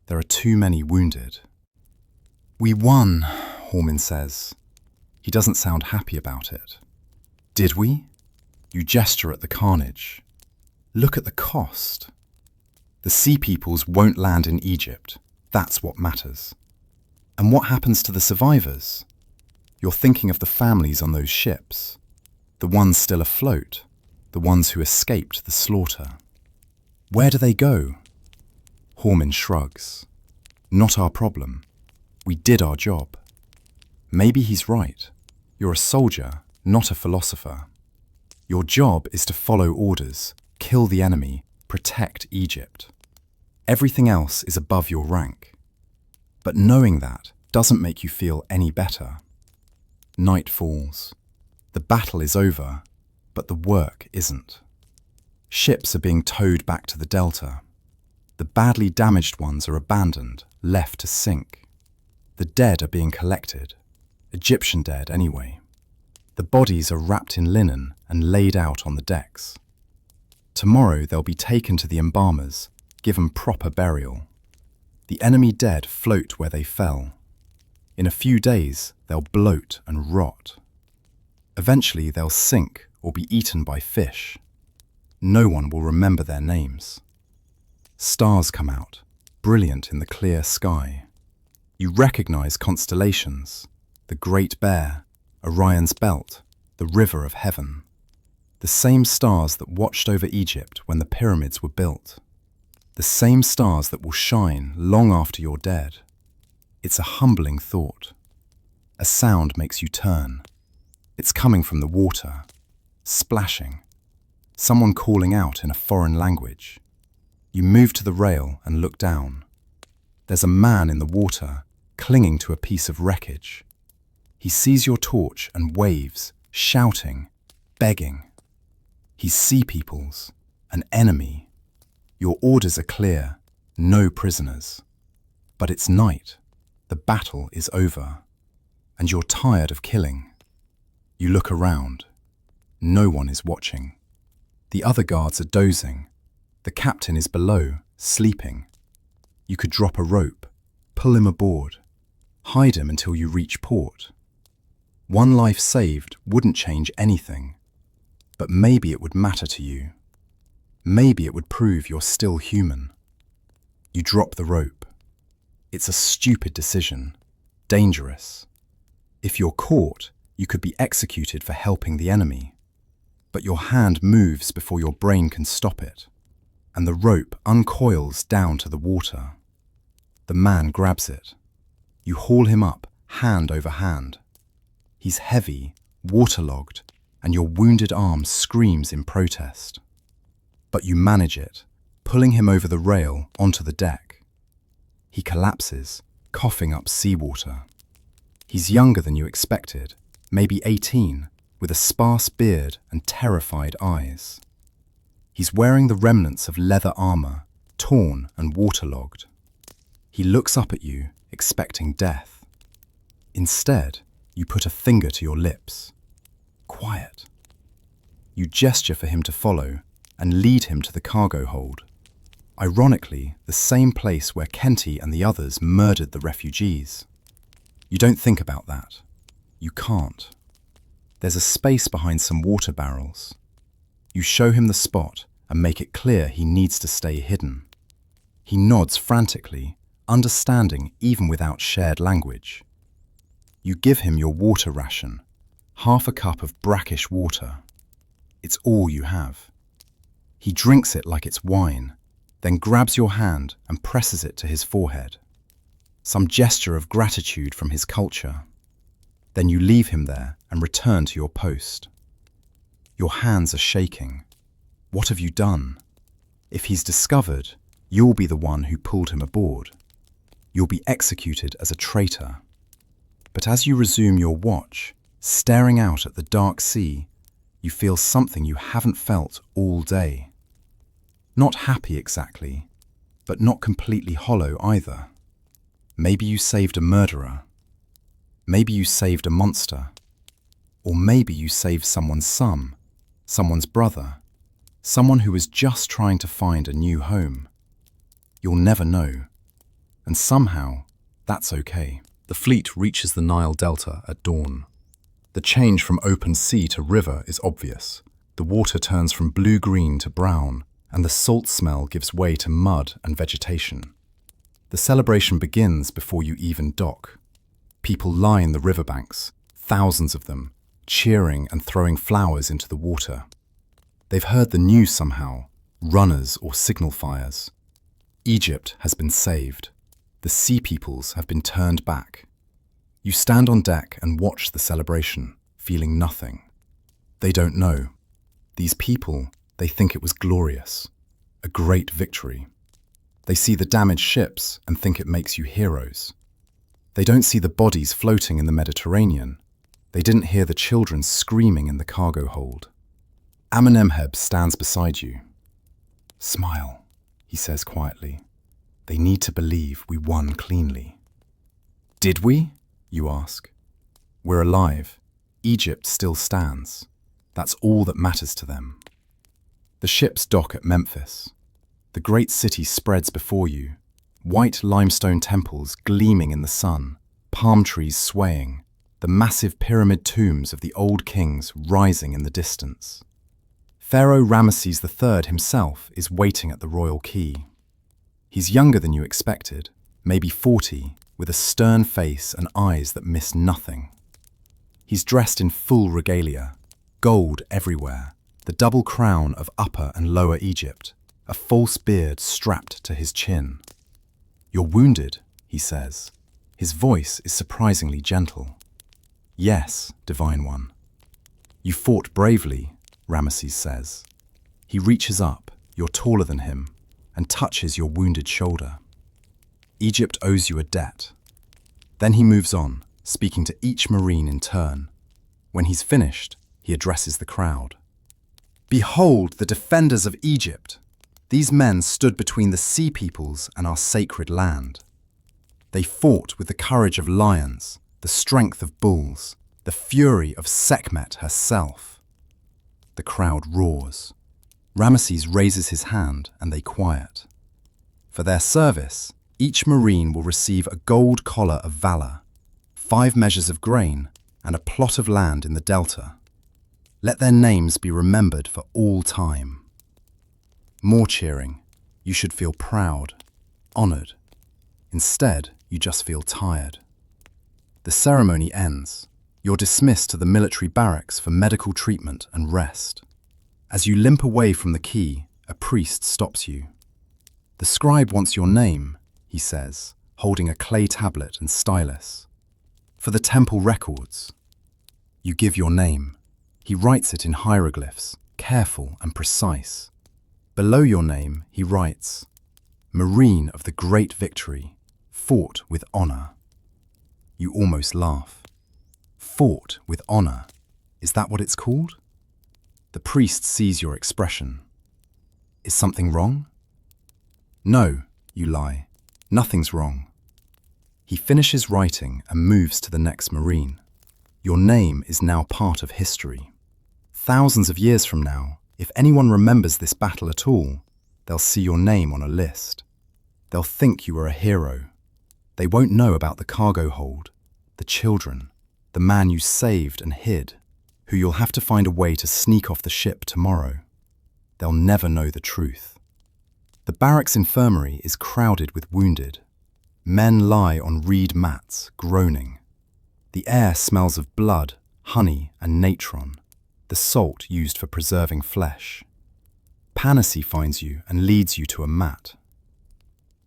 There are too many wounded. We won, Hormin says. He doesn't sound happy about it. Did we? You gesture at the carnage. Look at the cost. The Sea Peoples won't land in Egypt. That's what matters. And what happens to the survivors? You're thinking of the families on those ships. The ones still afloat. The ones who escaped the slaughter. Where do they go? Hormin shrugs. Not our problem. We did our job. Maybe he's right. You're a soldier, not a philosopher. Your job is to follow orders, kill the enemy, protect Egypt. Everything else is above your rank. But knowing that doesn't make you feel any better. Night falls. The battle is over, but the work isn't. Ships are being towed back to the delta. The badly damaged ones are abandoned, left to sink. The dead are being collected. Egyptian dead, anyway. The bodies are wrapped in linen and laid out on the decks. Tomorrow they'll be taken to the embalmers, given proper burial. The enemy dead float where they fell. In a few days, they'll bloat and rot. Eventually, they'll sink or be eaten by fish. No one will remember their names. Stars come out, brilliant in the clear sky. You recognize constellations, the Great Bear, Orion's Belt, the River of Heaven. The same stars that watched over Egypt when the pyramids were built. The same stars that will shine long after you're dead. It's a humbling thought. A sound makes you turn. It's coming from the water, splashing. Someone calling out in a foreign language. You move to the rail and look down. There's a man in the water, clinging to a piece of wreckage. He sees your torch and waves, shouting, begging. He's Sea Peoples, an enemy. Your orders are clear, no prisoners. But it's night, the battle is over, and you're tired of killing. You look around. No one is watching. The other guards are dozing. The captain is below, sleeping. You could drop a rope, pull him aboard, hide him until you reach port. One life saved wouldn't change anything, but maybe it would matter to you. Maybe it would prove you're still human. You drop the rope. It's a stupid decision, dangerous. If you're caught, you could be executed for helping the enemy. But your hand moves before your brain can stop it, and the rope uncoils down to the water. The man grabs it. You haul him up, hand over hand. He's heavy, waterlogged, and your wounded arm screams in protest. But you manage it, pulling him over the rail onto the deck. He collapses, coughing up seawater. He's younger than you expected, maybe 18, with a sparse beard and terrified eyes. He's wearing the remnants of leather armor, torn and waterlogged. He looks up at you, expecting death. Instead, you put a finger to your lips. Quiet. You gesture for him to follow and lead him to the cargo hold. Ironically, the same place where Kenty and the others murdered the refugees. You don't think about that. You can't. There's a space behind some water barrels. You show him the spot and make it clear he needs to stay hidden. He nods frantically, understanding even without shared language. You give him your water ration, half a cup of brackish water. It's all you have. He drinks it like it's wine, then grabs your hand and presses it to his forehead. Some gesture of gratitude from his culture. Then you leave him there and return to your post. Your hands are shaking. What have you done? If he's discovered, you'll be the one who pulled him aboard. You'll be executed as a traitor. But as you resume your watch, staring out at the dark sea, you feel something you haven't felt all day. Not happy exactly, but not completely hollow either. Maybe you saved a murderer. Maybe you saved a monster. Or maybe you saved someone's son, someone's brother, someone who was just trying to find a new home. You'll never know. And somehow, that's okay. The fleet reaches the Nile Delta at dawn. The change from open sea to river is obvious. The water turns from blue-green to brown, and the salt smell gives way to mud and vegetation. The celebration begins before you even dock. People line the riverbanks, thousands of them, cheering and throwing flowers into the water. They've heard the news somehow, runners or signal fires. Egypt has been saved. The Sea Peoples have been turned back. You stand on deck and watch the celebration, feeling nothing. They don't know. These people, they think it was glorious, a great victory. They see the damaged ships and think it makes you heroes. They don't see the bodies floating in the Mediterranean. They didn't hear the children screaming in the cargo hold. Amenemheb stands beside you. Smile, he says quietly. They need to believe we won cleanly. Did we? You ask. We're alive. Egypt still stands. That's all that matters to them. The ships dock at Memphis. The great city spreads before you, white limestone temples gleaming in the sun, palm trees swaying, the massive pyramid tombs of the old kings rising in the distance. Pharaoh Ramesses III himself is waiting at the royal quay. He's younger than you expected, maybe 40, with a stern face and eyes that miss nothing. He's dressed in full regalia, gold everywhere, the double crown of Upper and Lower Egypt, a false beard strapped to his chin. "You're wounded," he says. His voice is surprisingly gentle. "Yes, Divine One." "You fought bravely," Ramesses says. He reaches up, you're taller than him, and touches your wounded shoulder. "Egypt owes you a debt." Then he moves on, speaking to each Marine in turn. When he's finished, he addresses the crowd. "Behold the defenders of Egypt! These men stood between the sea peoples and our sacred land. They fought with the courage of lions, the strength of bulls, the fury of Sekhmet herself." The crowd roars. Ramesses raises his hand and they quiet. For their service, each Marine will receive a gold collar of valor, 5 measures of grain, and a plot of land in the delta. Let their names be remembered for all time. More cheering. You should feel proud, honored. Instead, you just feel tired. The ceremony ends. You're dismissed to the military barracks for medical treatment and rest. As you limp away from the quay, a priest stops you. "The scribe wants your name," he says, holding a clay tablet and stylus. "For the temple records." You give your name. He writes it in hieroglyphs, careful and precise. Below your name, he writes, "Marine of the Great Victory, fought with honor." You almost laugh. Fought with honor. Is that what it's called? The priest sees your expression. "Is something wrong?" "No," you lie. "Nothing's wrong." He finishes writing and moves to the next Marine. Your name is now part of history. Thousands of years from now, if anyone remembers this battle at all, they'll see your name on a list. They'll think you were a hero. They won't know about the cargo hold, the children, the man you saved and hid, who you'll have to find a way to sneak off the ship tomorrow. They'll never know the truth. The barracks infirmary is crowded with wounded. Men lie on reed mats, groaning. The air smells of blood, honey, and natron, the salt used for preserving flesh. Panacea finds you and leads you to a mat.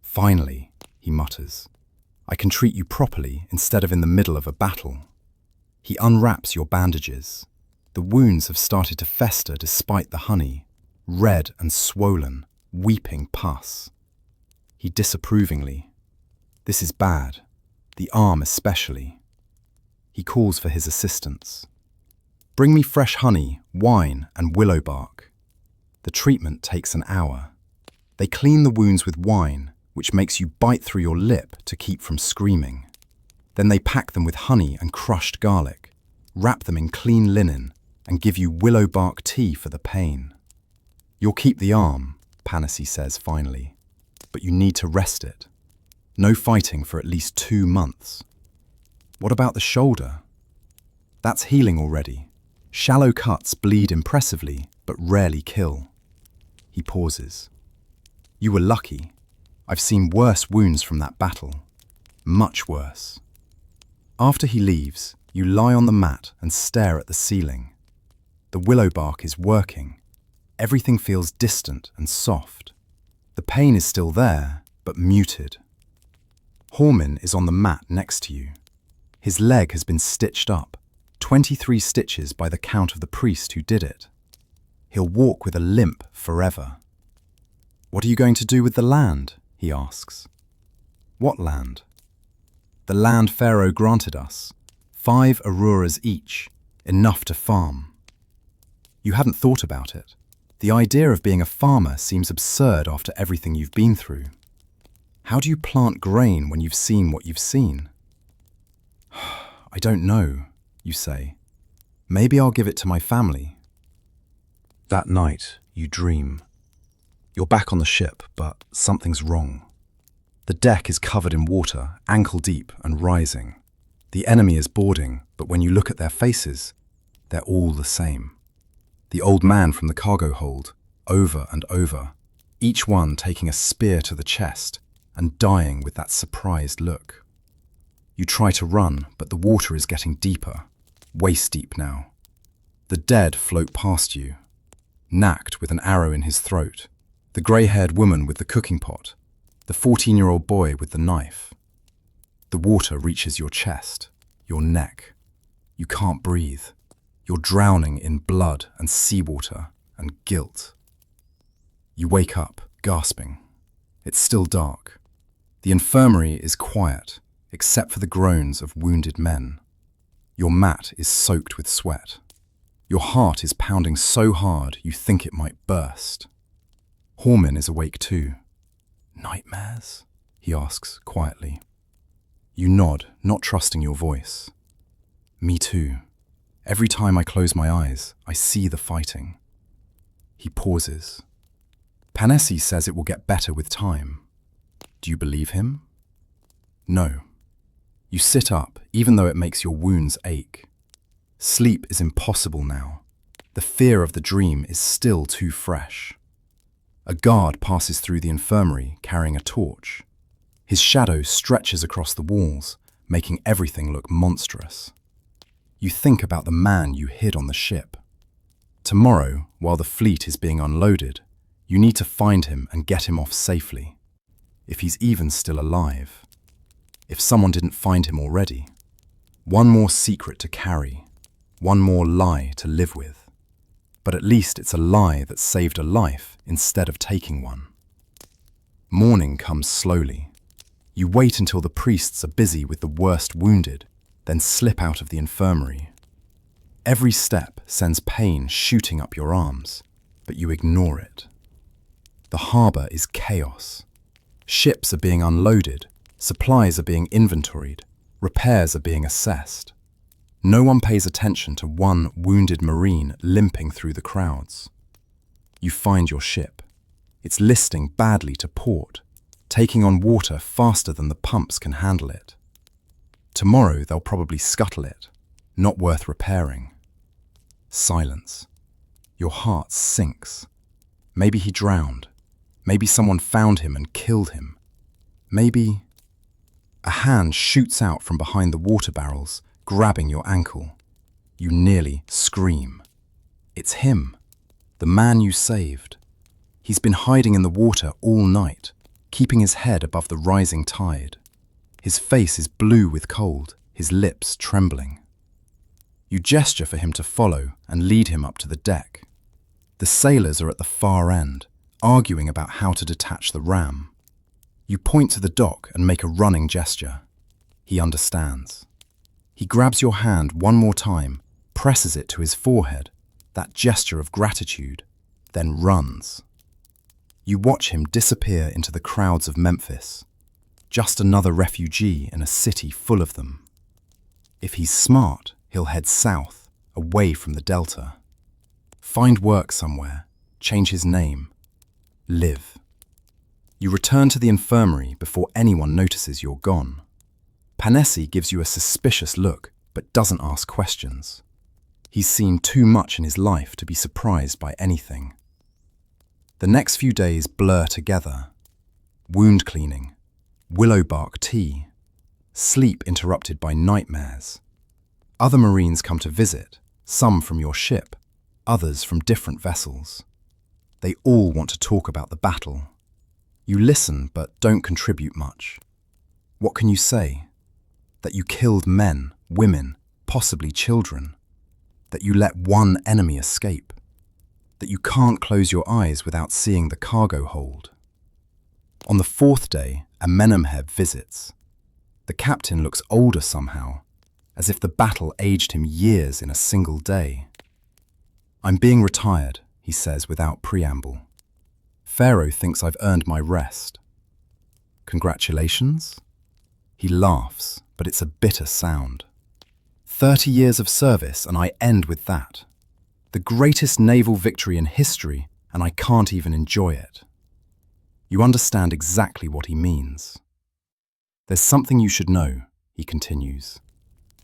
"Finally," he mutters, "I can treat you properly instead of in the middle of a battle." He unwraps your bandages. The wounds have started to fester despite the honey, red and swollen, weeping pus. He disapprovingly, "This is bad, the arm especially." He calls for his assistants. "Bring me fresh honey, wine, and willow bark." The treatment takes an hour. They clean the wounds with wine, which makes you bite through your lip to keep from screaming. Then they pack them with honey and crushed garlic, wrap them in clean linen, and give you willow bark tea for the pain. "You'll keep the arm," Panacea says finally, "but you need to rest it. No fighting for at least 2 months. What about the shoulder?" "That's healing already. Shallow cuts bleed impressively, but rarely kill." He pauses. "You were lucky. I've seen worse wounds from that battle. Much worse." After he leaves, you lie on the mat and stare at the ceiling. The willow bark is working. Everything feels distant and soft. The pain is still there, but muted. Hormin is on the mat next to you. His leg has been stitched up, 23 stitches by the count of the priest who did it. He'll walk with a limp forever. "What are you going to do with the land?" he asks. "What land?" "The land Pharaoh granted us. 5 auroras each, enough to farm." You hadn't thought about it. The idea of being a farmer seems absurd after everything you've been through. How do you plant grain when you've seen what you've seen? "I don't know," you say. Maybe I'll give it to my family. That night, you dream. You're back on the ship, but something's wrong. The deck is covered in water, ankle deep and rising. The enemy is boarding, but when you look at their faces, they're all the same. The old man from the cargo hold, over and over, each one taking a spear to the chest and dying with that surprised look. You try to run, but the water is getting deeper, waist deep now. The dead float past you, knacked with an arrow in his throat, the grey-haired woman with the cooking pot, the 14-year-old boy with the knife. The water reaches your chest, your neck. You can't breathe. You're drowning in blood and seawater and guilt. You wake up, gasping. It's still dark. The infirmary is quiet, except for the groans of wounded men. Your mat is soaked with sweat. Your heart is pounding so hard you think it might burst. Horman is awake too. "Nightmares?" he asks quietly. You nod, not trusting your voice. "Me too. Every time I close my eyes, I see the fighting." He pauses. "Panesi says it will get better with time. Do you believe him?" "No." You sit up, even though it makes your wounds ache. Sleep is impossible now. The fear of the dream is still too fresh. A guard passes through the infirmary carrying a torch. His shadow stretches across the walls, making everything look monstrous. You think about the man you hid on the ship. Tomorrow, while the fleet is being unloaded, you need to find him and get him off safely. If he's even still alive. If someone didn't find him already. One more secret to carry. One more lie to live with. But at least it's a lie that saved a life instead of taking one. Morning comes slowly. You wait until the priests are busy with the worst wounded, then slip out of the infirmary. Every step sends pain shooting up your arms, but you ignore it. The harbour is chaos. Ships are being unloaded, supplies are being inventoried, repairs are being assessed. No one pays attention to one wounded Marine limping through the crowds. You find your ship. It's listing badly to port, taking on water faster than the pumps can handle it. Tomorrow they'll probably scuttle it, not worth repairing. Silence. Your heart sinks. Maybe he drowned. Maybe someone found him and killed him. Maybe... A hand shoots out from behind the water barrels, grabbing your ankle. You nearly scream. It's him, the man you saved. He's been hiding in the water all night, keeping his head above the rising tide. His face is blue with cold, his lips trembling. You gesture for him to follow and lead him up to the deck. The sailors are at the far end, arguing about how to detach the ram. You point to the dock and make a running gesture. He understands. He grabs your hand one more time, presses it to his forehead, that gesture of gratitude, then runs. You watch him disappear into the crowds of Memphis, just another refugee in a city full of them. If he's smart, he'll head south, away from the Delta. Find work somewhere, change his name, live. You return to the infirmary before anyone notices you're gone. Panesi gives you a suspicious look, but doesn't ask questions. He's seen too much in his life to be surprised by anything. The next few days blur together. Wound cleaning, willow bark tea, sleep interrupted by nightmares. Other Marines come to visit, some from your ship, others from different vessels. They all want to talk about the battle. You listen but don't contribute much. What can you say? That you killed men, women, possibly children. That you let one enemy escape. That you can't close your eyes without seeing the cargo hold. On the fourth day, a Menemheb visits. The captain looks older somehow, as if the battle aged him years in a single day. "I'm being retired," he says without preamble. "Pharaoh thinks I've earned my rest." "Congratulations?" He laughs, but it's a bitter sound. 30 years of service, and I end with that. The greatest naval victory in history, and I can't even enjoy it. You understand exactly what he means. There's something you should know, he continues.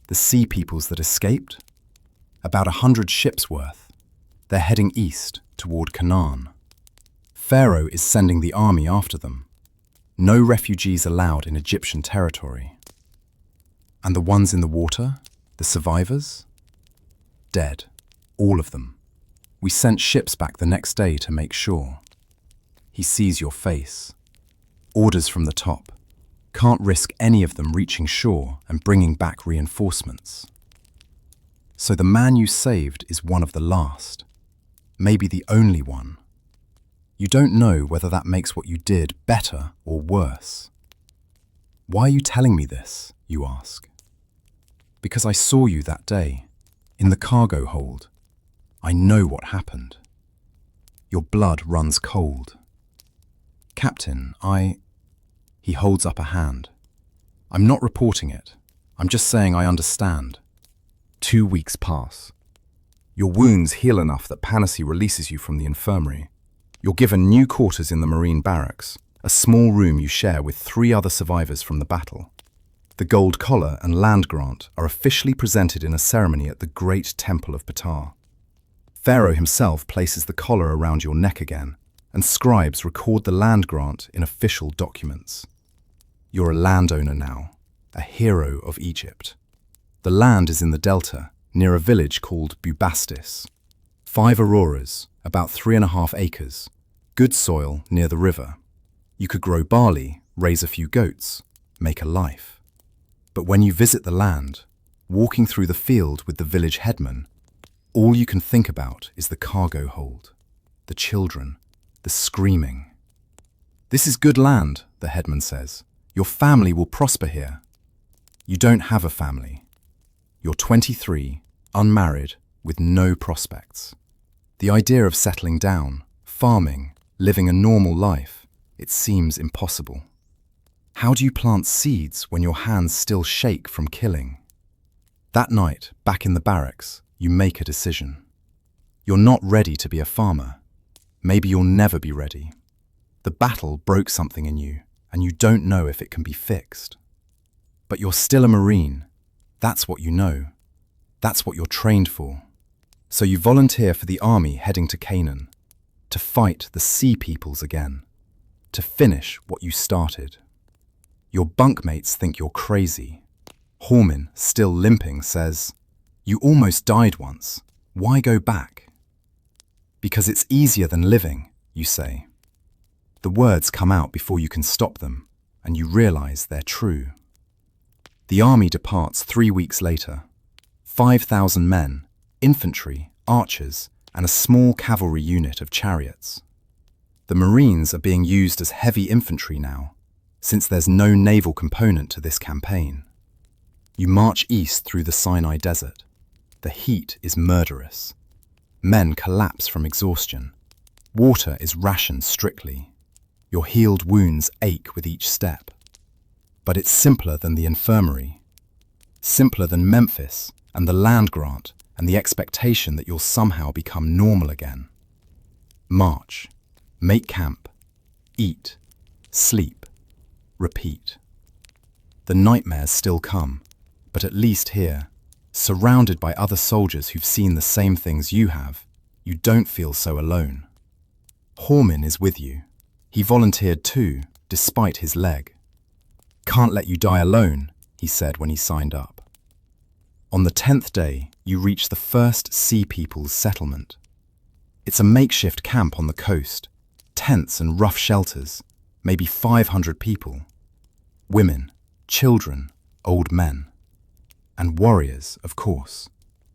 The sea peoples that escaped? About 100 ships worth. They're heading east, toward Canaan. Pharaoh is sending the army after them. No refugees allowed in Egyptian territory. And the ones in the water? The survivors? Dead. All of them. We sent ships back the next day to make sure. He sees your face. Orders from the top. Can't risk any of them reaching shore and bringing back reinforcements. So the man you saved is one of the last. Maybe the only one. You don't know whether that makes what you did better or worse. Why are you telling me this, you ask? Because I saw you that day, in the cargo hold. I know what happened. Your blood runs cold. Captain, He holds up a hand. I'm not reporting it. I'm just saying I understand. 2 weeks pass. Your wounds heal enough that Panacea releases you from the infirmary. You're given new quarters in the Marine barracks, a small room you share with 3 other survivors from the battle. The gold collar and land grant are officially presented in a ceremony at the Great Temple of Ptah. Pharaoh himself places the collar around your neck again, and scribes record the land grant in official documents. You're a landowner now, a hero of Egypt. The land is in the delta, near a village called Bubastis. 5 auroras, about 3.5 acres, good soil near the river. You could grow barley, raise a few goats, make a life. But when you visit the land, walking through the field with the village headman, all you can think about is the cargo hold, the children, the screaming. This is good land, the headman says. Your family will prosper here. You don't have a family. You're 23, unmarried, with no prospects. The idea of settling down, farming, living a normal life, it seems impossible. How do you plant seeds when your hands still shake from killing? That night, back in the barracks, you make a decision. You're not ready to be a farmer. Maybe you'll never be ready. The battle broke something in you, and you don't know if it can be fixed. But you're still a Marine. That's what you know. That's what you're trained for. So you volunteer for the army heading to Canaan, to fight the sea peoples again, to finish what you started. Your bunkmates think you're crazy. Hormin, still limping, says, "You almost died once. Why go back?" "Because it's easier than living," you say. The words come out before you can stop them, and you realize they're true. The army departs 3 weeks later. 5,000 men, infantry, archers, and a small cavalry unit of chariots. The Marines are being used as heavy infantry now, since there's no naval component to this campaign. You march east through the Sinai Desert. The heat is murderous. Men collapse from exhaustion. Water is rationed strictly. Your healed wounds ache with each step. But it's simpler than the infirmary. Simpler than Memphis and the land grant and the expectation that you'll somehow become normal again. March. Make camp. Eat. Sleep. Repeat. The nightmares still come, but at least here, surrounded by other soldiers who've seen the same things you have, you don't feel so alone. Hormin is with you. He volunteered too, despite his leg. "Can't let you die alone," he said when he signed up. On the 10th day, you reach the first Sea People's settlement. It's a makeshift camp on the coast, tents and rough shelters, maybe 500 people. Women, children, old men. And warriors, of course.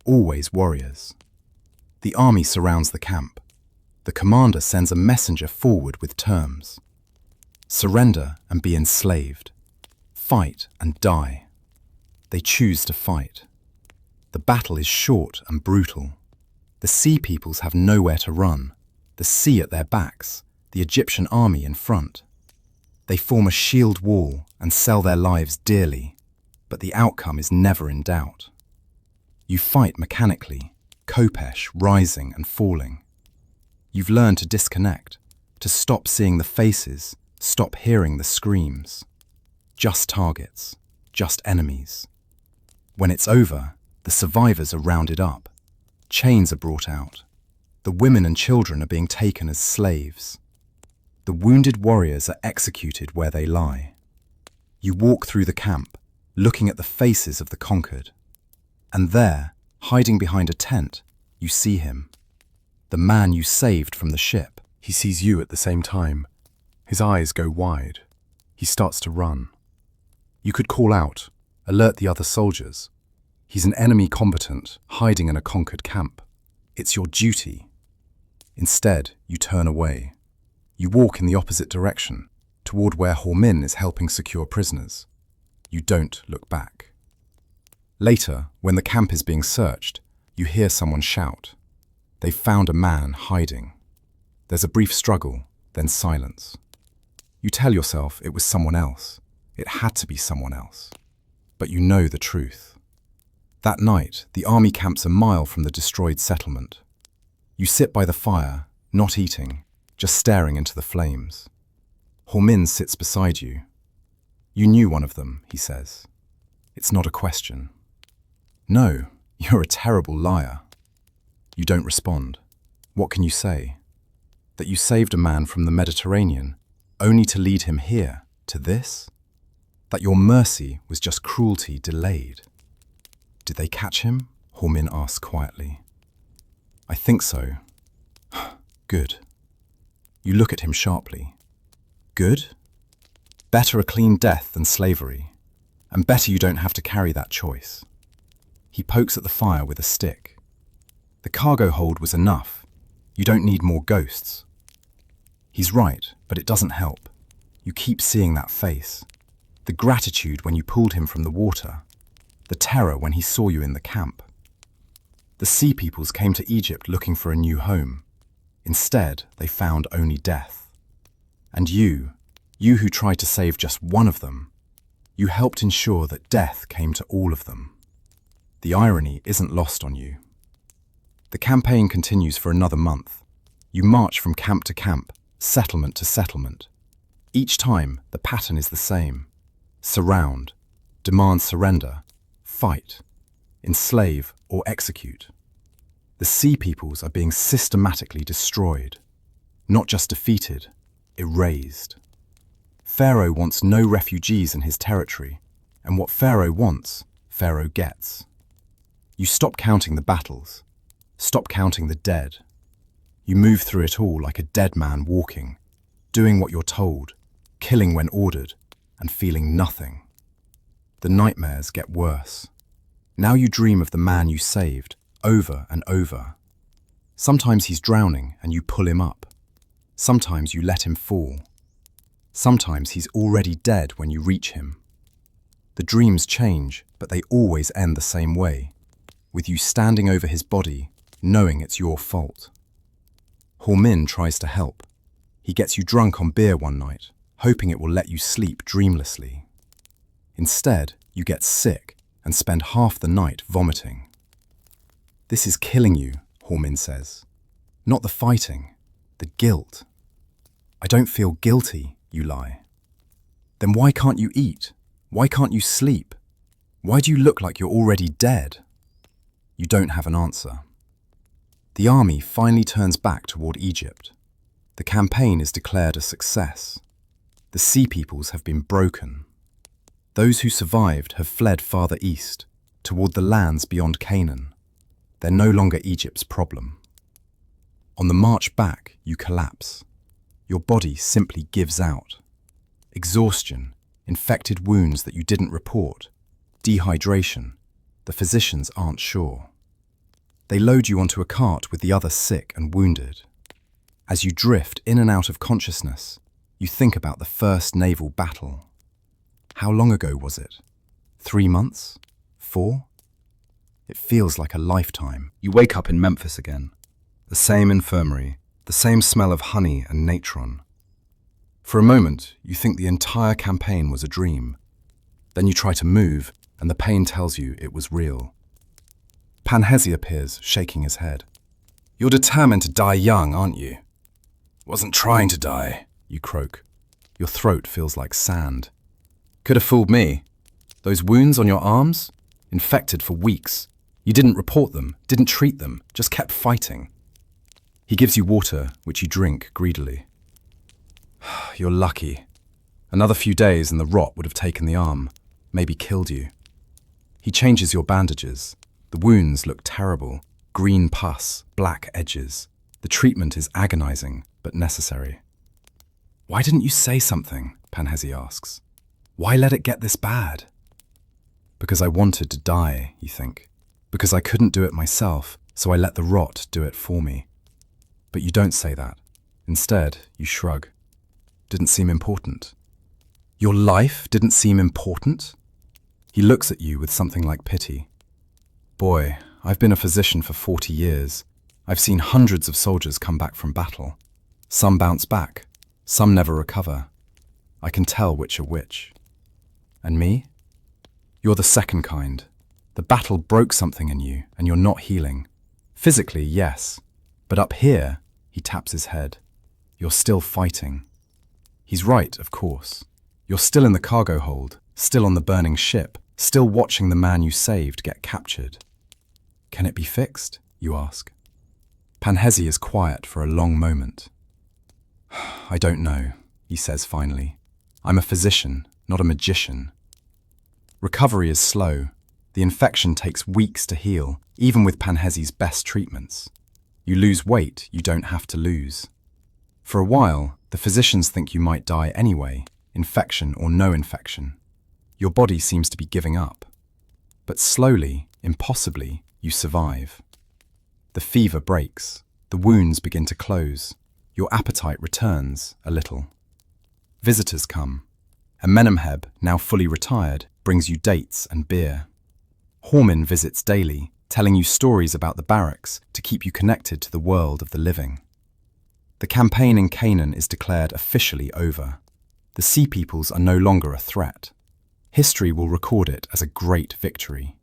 Always warriors. The army surrounds the camp. The commander sends a messenger forward with terms. Surrender and be enslaved. Fight and die. They choose to fight. The battle is short and brutal. The Sea Peoples have nowhere to run. The sea at their backs, the Egyptian army in front. They form a shield wall and sell their lives dearly, but the outcome is never in doubt. You fight mechanically, Kopesh rising and falling. You've learned to disconnect, to stop seeing the faces, stop hearing the screams. Just targets, just enemies. When it's over, the survivors are rounded up. Chains are brought out. The women and children are being taken as slaves. The wounded warriors are executed where they lie. You walk through the camp, looking at the faces of the conquered. And there, hiding behind a tent, you see him. The man you saved from the ship. He sees you at the same time. His eyes go wide. He starts to run. You could call out, alert the other soldiers. He's an enemy combatant hiding in a conquered camp. It's your duty. Instead, you turn away. You walk in the opposite direction, toward where Hormin is helping secure prisoners. You don't look back. Later, when the camp is being searched, you hear someone shout. They've found a man hiding. There's a brief struggle, then silence. You tell yourself it was someone else. It had to be someone else. But you know the truth. That night, the army camps a mile from the destroyed settlement. You sit by the fire, not eating, just staring into the flames. Hormin sits beside you. You knew one of them, he says. It's not a question. No, you're a terrible liar. You don't respond. What can you say? That you saved a man from the Mediterranean, only to lead him here, to this? That your mercy was just cruelty delayed? Did they catch him? Hormin asks quietly. I think so. Good. You look at him sharply. Good? Better a clean death than slavery, and better you don't have to carry that choice. He pokes at the fire with a stick. The cargo hold was enough. You don't need more ghosts. He's right, but it doesn't help. You keep seeing that face. The gratitude when you pulled him from the water. The terror when he saw you in the camp. The sea peoples came to Egypt looking for a new home. Instead, they found only death. And you who tried to save just one of them, you helped ensure that death came to all of them. The irony isn't lost on you. The campaign continues for another month. You march from camp to camp, settlement to settlement. Each time, the pattern is the same. Surround, demand surrender, fight, enslave or execute. The sea peoples are being systematically destroyed, not just defeated, erased. Pharaoh wants no refugees in his territory, and what Pharaoh wants, Pharaoh gets. You stop counting the battles, stop counting the dead. You move through it all like a dead man walking, doing what you're told, killing when ordered, and feeling nothing. The nightmares get worse. Now you dream of the man you saved, over and over. Sometimes he's drowning and you pull him up. Sometimes you let him fall. Sometimes he's already dead when you reach him. The dreams change, but they always end the same way, with you standing over his body, knowing it's your fault. Hormin tries to help. He gets you drunk on beer one night, hoping it will let you sleep dreamlessly. Instead, you get sick and spend half the night vomiting. This is killing you, Hormin says. Not the fighting, the guilt. I don't feel guilty, you lie. Then why can't you eat? Why can't you sleep? Why do you look like you're already dead? You don't have an answer. The army finally turns back toward Egypt. The campaign is declared a success. The sea peoples have been broken. Those who survived have fled farther east, toward the lands beyond Canaan. They're no longer Egypt's problem. On the march back, you collapse. Your body simply gives out. Exhaustion, infected wounds that you didn't report, dehydration. The physicians aren't sure. They load you onto a cart with the other sick and wounded. As you drift in and out of consciousness, you think about the first naval battle. How long ago was it? 3 months? 4? It feels like a lifetime. You wake up in Memphis again. The same infirmary, the same smell of honey and natron. For a moment, you think the entire campaign was a dream. Then you try to move, and the pain tells you it was real. Panhesi appears, shaking his head. You're determined to die young, aren't you? Wasn't trying to die, You croak. Your throat feels like sand. Could have fooled me. Those wounds on your arms? Infected for weeks. You didn't report them, didn't treat them, just kept fighting. He gives you water, which you drink greedily. You're lucky. Another few days and the rot would have taken the arm, maybe killed you. He changes your bandages. The wounds look terrible. Green pus, black edges. The treatment is agonizing, but necessary. Why didn't you say something? Panhesi asks. Why let it get this bad? Because I wanted to die, you think. Because I couldn't do it myself, so I let the rot do it for me. But you don't say that. Instead, you shrug. Didn't seem important. Your life didn't seem important? He looks at you with something like pity. Boy, I've been a physician for 40 years. I've seen hundreds of soldiers come back from battle. Some bounce back, some never recover. I can tell which are which. And me? You're the second kind. The battle broke something in you, and you're not healing. Physically, yes. But up here, he taps his head. You're still fighting. He's right, of course. You're still in the cargo hold, still on the burning ship, still watching the man you saved get captured. Can it be fixed? You ask. Panhesi is quiet for a long moment. I don't know, he says finally. I'm a physician, not a magician. Recovery is slow. The infection takes weeks to heal, even with Panhesi's best treatments. You lose weight you don't have to lose. For a while, the physicians think you might die anyway, infection or no infection. Your body seems to be giving up. But slowly, impossibly, you survive. The fever breaks, the wounds begin to close, your appetite returns a little. Visitors come. Amenemheb, now fully retired, brings you dates and beer. Hormin visits daily, telling you stories about the barracks to keep you connected to the world of the living. The campaign in Canaan is declared officially over. The Sea Peoples are no longer a threat. History will record it as a great victory.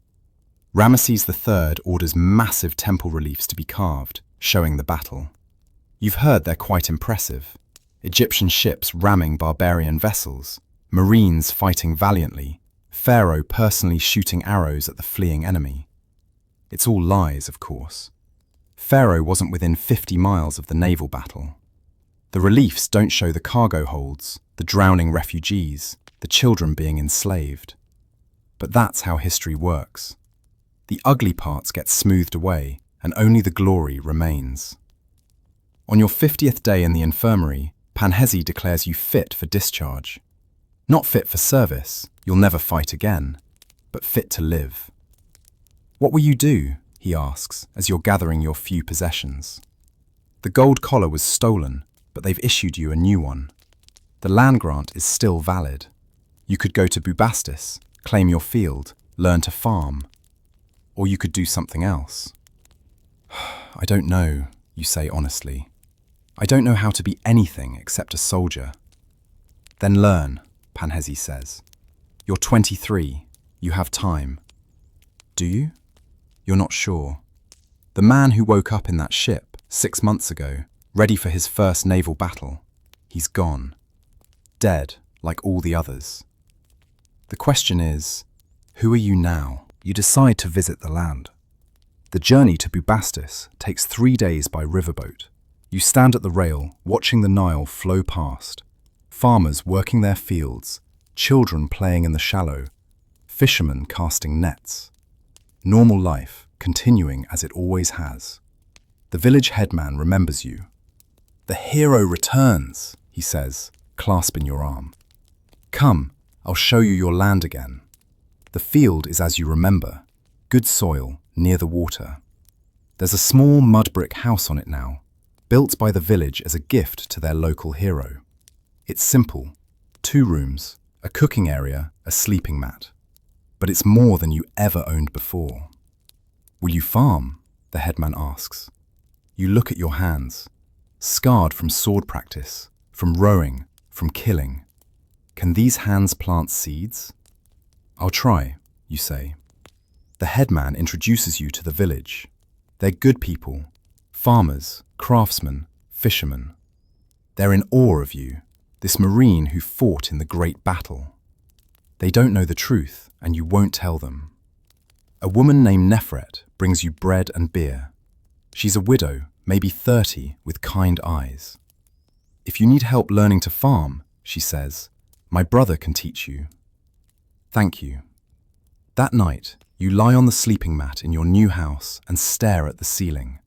Ramesses III orders massive temple reliefs to be carved, showing the battle. You've heard they're quite impressive. Egyptian ships ramming barbarian vessels, Marines fighting valiantly, Pharaoh personally shooting arrows at the fleeing enemy. It's all lies, of course. Pharaoh wasn't within 50 miles of the naval battle. The reliefs don't show the cargo holds, the drowning refugees, the children being enslaved. But that's how history works. The ugly parts get smoothed away, and only the glory remains. On your 50th day in the infirmary, Panhesi declares you fit for discharge. Not fit for service, you'll never fight again, but fit to live. What will you do? He asks, as you're gathering your few possessions. The gold collar was stolen, but they've issued you a new one. The land grant is still valid. You could go to Bubastis, claim your field, learn to farm. Or you could do something else. I don't know, you say honestly. I don't know how to be anything except a soldier. Then learn, Panhesi says. You're 23, you have time. Do you? You're not sure. The man who woke up in that ship 6 months ago, ready for his first naval battle, he's gone. Dead, like all the others. The question is, who are you now? You decide to visit the land. The journey to Bubastis takes 3 days by riverboat. You stand at the rail, watching the Nile flow past. Farmers working their fields, children playing in the shallow, fishermen casting nets. Normal life, continuing as it always has. The village headman remembers you. The hero returns, he says, clasping your arm. Come, I'll show you your land again. The field is as you remember, good soil, near the water. There's a small mud brick house on it now, built by the village as a gift to their local hero. It's simple, 2 rooms, a cooking area, a sleeping mat. But it's more than you ever owned before. Will you farm? The headman asks. You look at your hands, scarred from sword practice, from rowing, from killing. Can these hands plant seeds? I'll try, you say. The headman introduces you to the village. They're good people, farmers, craftsmen, fishermen. They're in awe of you, this Marine who fought in the great battle. They don't know the truth, and you won't tell them. A woman named Nefret brings you bread and beer. She's a widow, maybe 30, with kind eyes. If you need help learning to farm, she says, my brother can teach you. Thank you. That night, you lie on the sleeping mat in your new house and stare at the ceiling.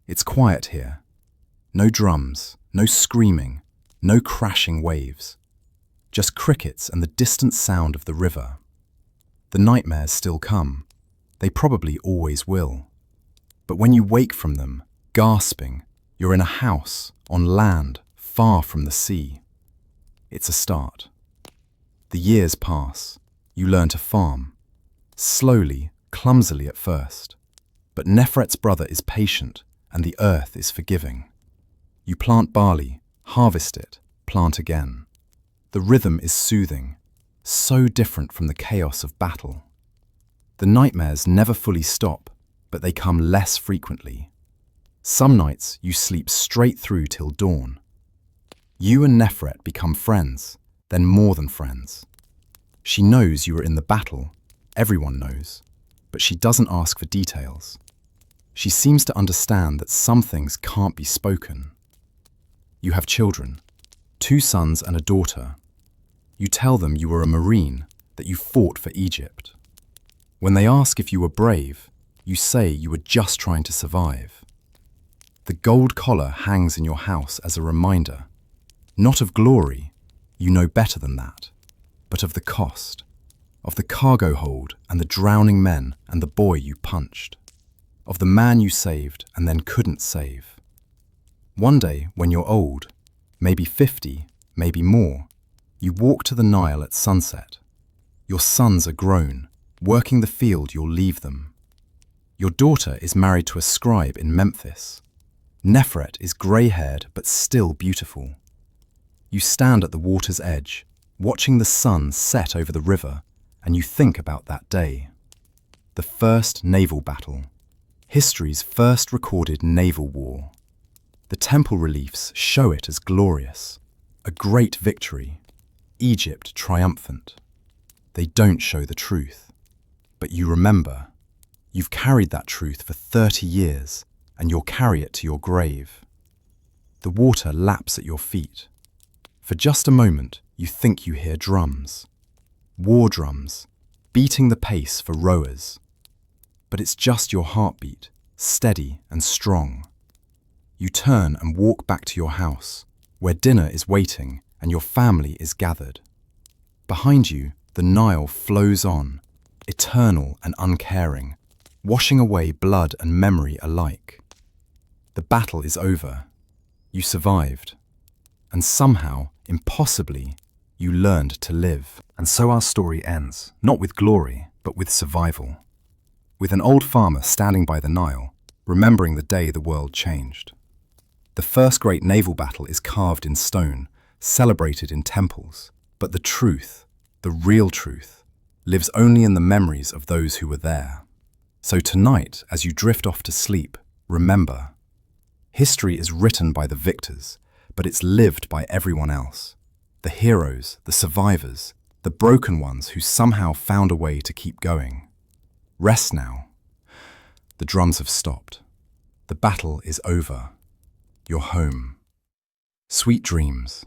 It's quiet here. No drums, no screaming, no crashing waves. Just crickets and the distant sound of the river. The nightmares still come. They probably always will. But when you wake from them, gasping, you're in a house, on land, far from the sea. It's a start. The years pass. You learn to farm. Slowly, clumsily at first. But Nefret's brother is patient, and the earth is forgiving. You plant barley, harvest it, plant again. The rhythm is soothing, so different from the chaos of battle. The nightmares never fully stop, but they come less frequently. Some nights you sleep straight through till dawn. You and Nefret become friends, then more than friends. She knows you were in the battle, everyone knows, but she doesn't ask for details. She seems to understand that some things can't be spoken. You have children, 2 sons and a daughter. You tell them you were a Marine, that you fought for Egypt. When they ask if you were brave, you say you were just trying to survive. The gold collar hangs in your house as a reminder, not of glory, you know better than that, but of the cost, of the cargo hold and the drowning men and the boy you punched, of the man you saved and then couldn't save. One day, when you're old, maybe 50, maybe more, you walk to the Nile at sunset. Your sons are grown, working the field you'll leave them. Your daughter is married to a scribe in Memphis. Nefret is grey-haired but still beautiful. You stand at the water's edge, watching the sun set over the river, and you think about that day. The first naval battle. History's first recorded naval war. The temple reliefs show it as glorious. A great victory. Egypt triumphant. They don't show the truth. But you remember. You've carried that truth for 30 years, and you'll carry it to your grave. The water laps at your feet. For just a moment, you think you hear drums. War drums, beating the pace for rowers. But it's just your heartbeat, steady and strong. You turn and walk back to your house, where dinner is waiting and your family is gathered. Behind you, the Nile flows on, eternal and uncaring, washing away blood and memory alike. The battle is over. You survived. And somehow, impossibly, you learned to live. And so our story ends, not with glory, but with survival. With an old farmer standing by the Nile, remembering the day the world changed. The first great naval battle is carved in stone, celebrated in temples. But the truth, the real truth, lives only in the memories of those who were there. So tonight, as you drift off to sleep, remember, history is written by the victors, but it's lived by everyone else. The heroes, the survivors, the broken ones who somehow found a way to keep going. Rest now. The drums have stopped. The battle is over. You're home. Sweet dreams.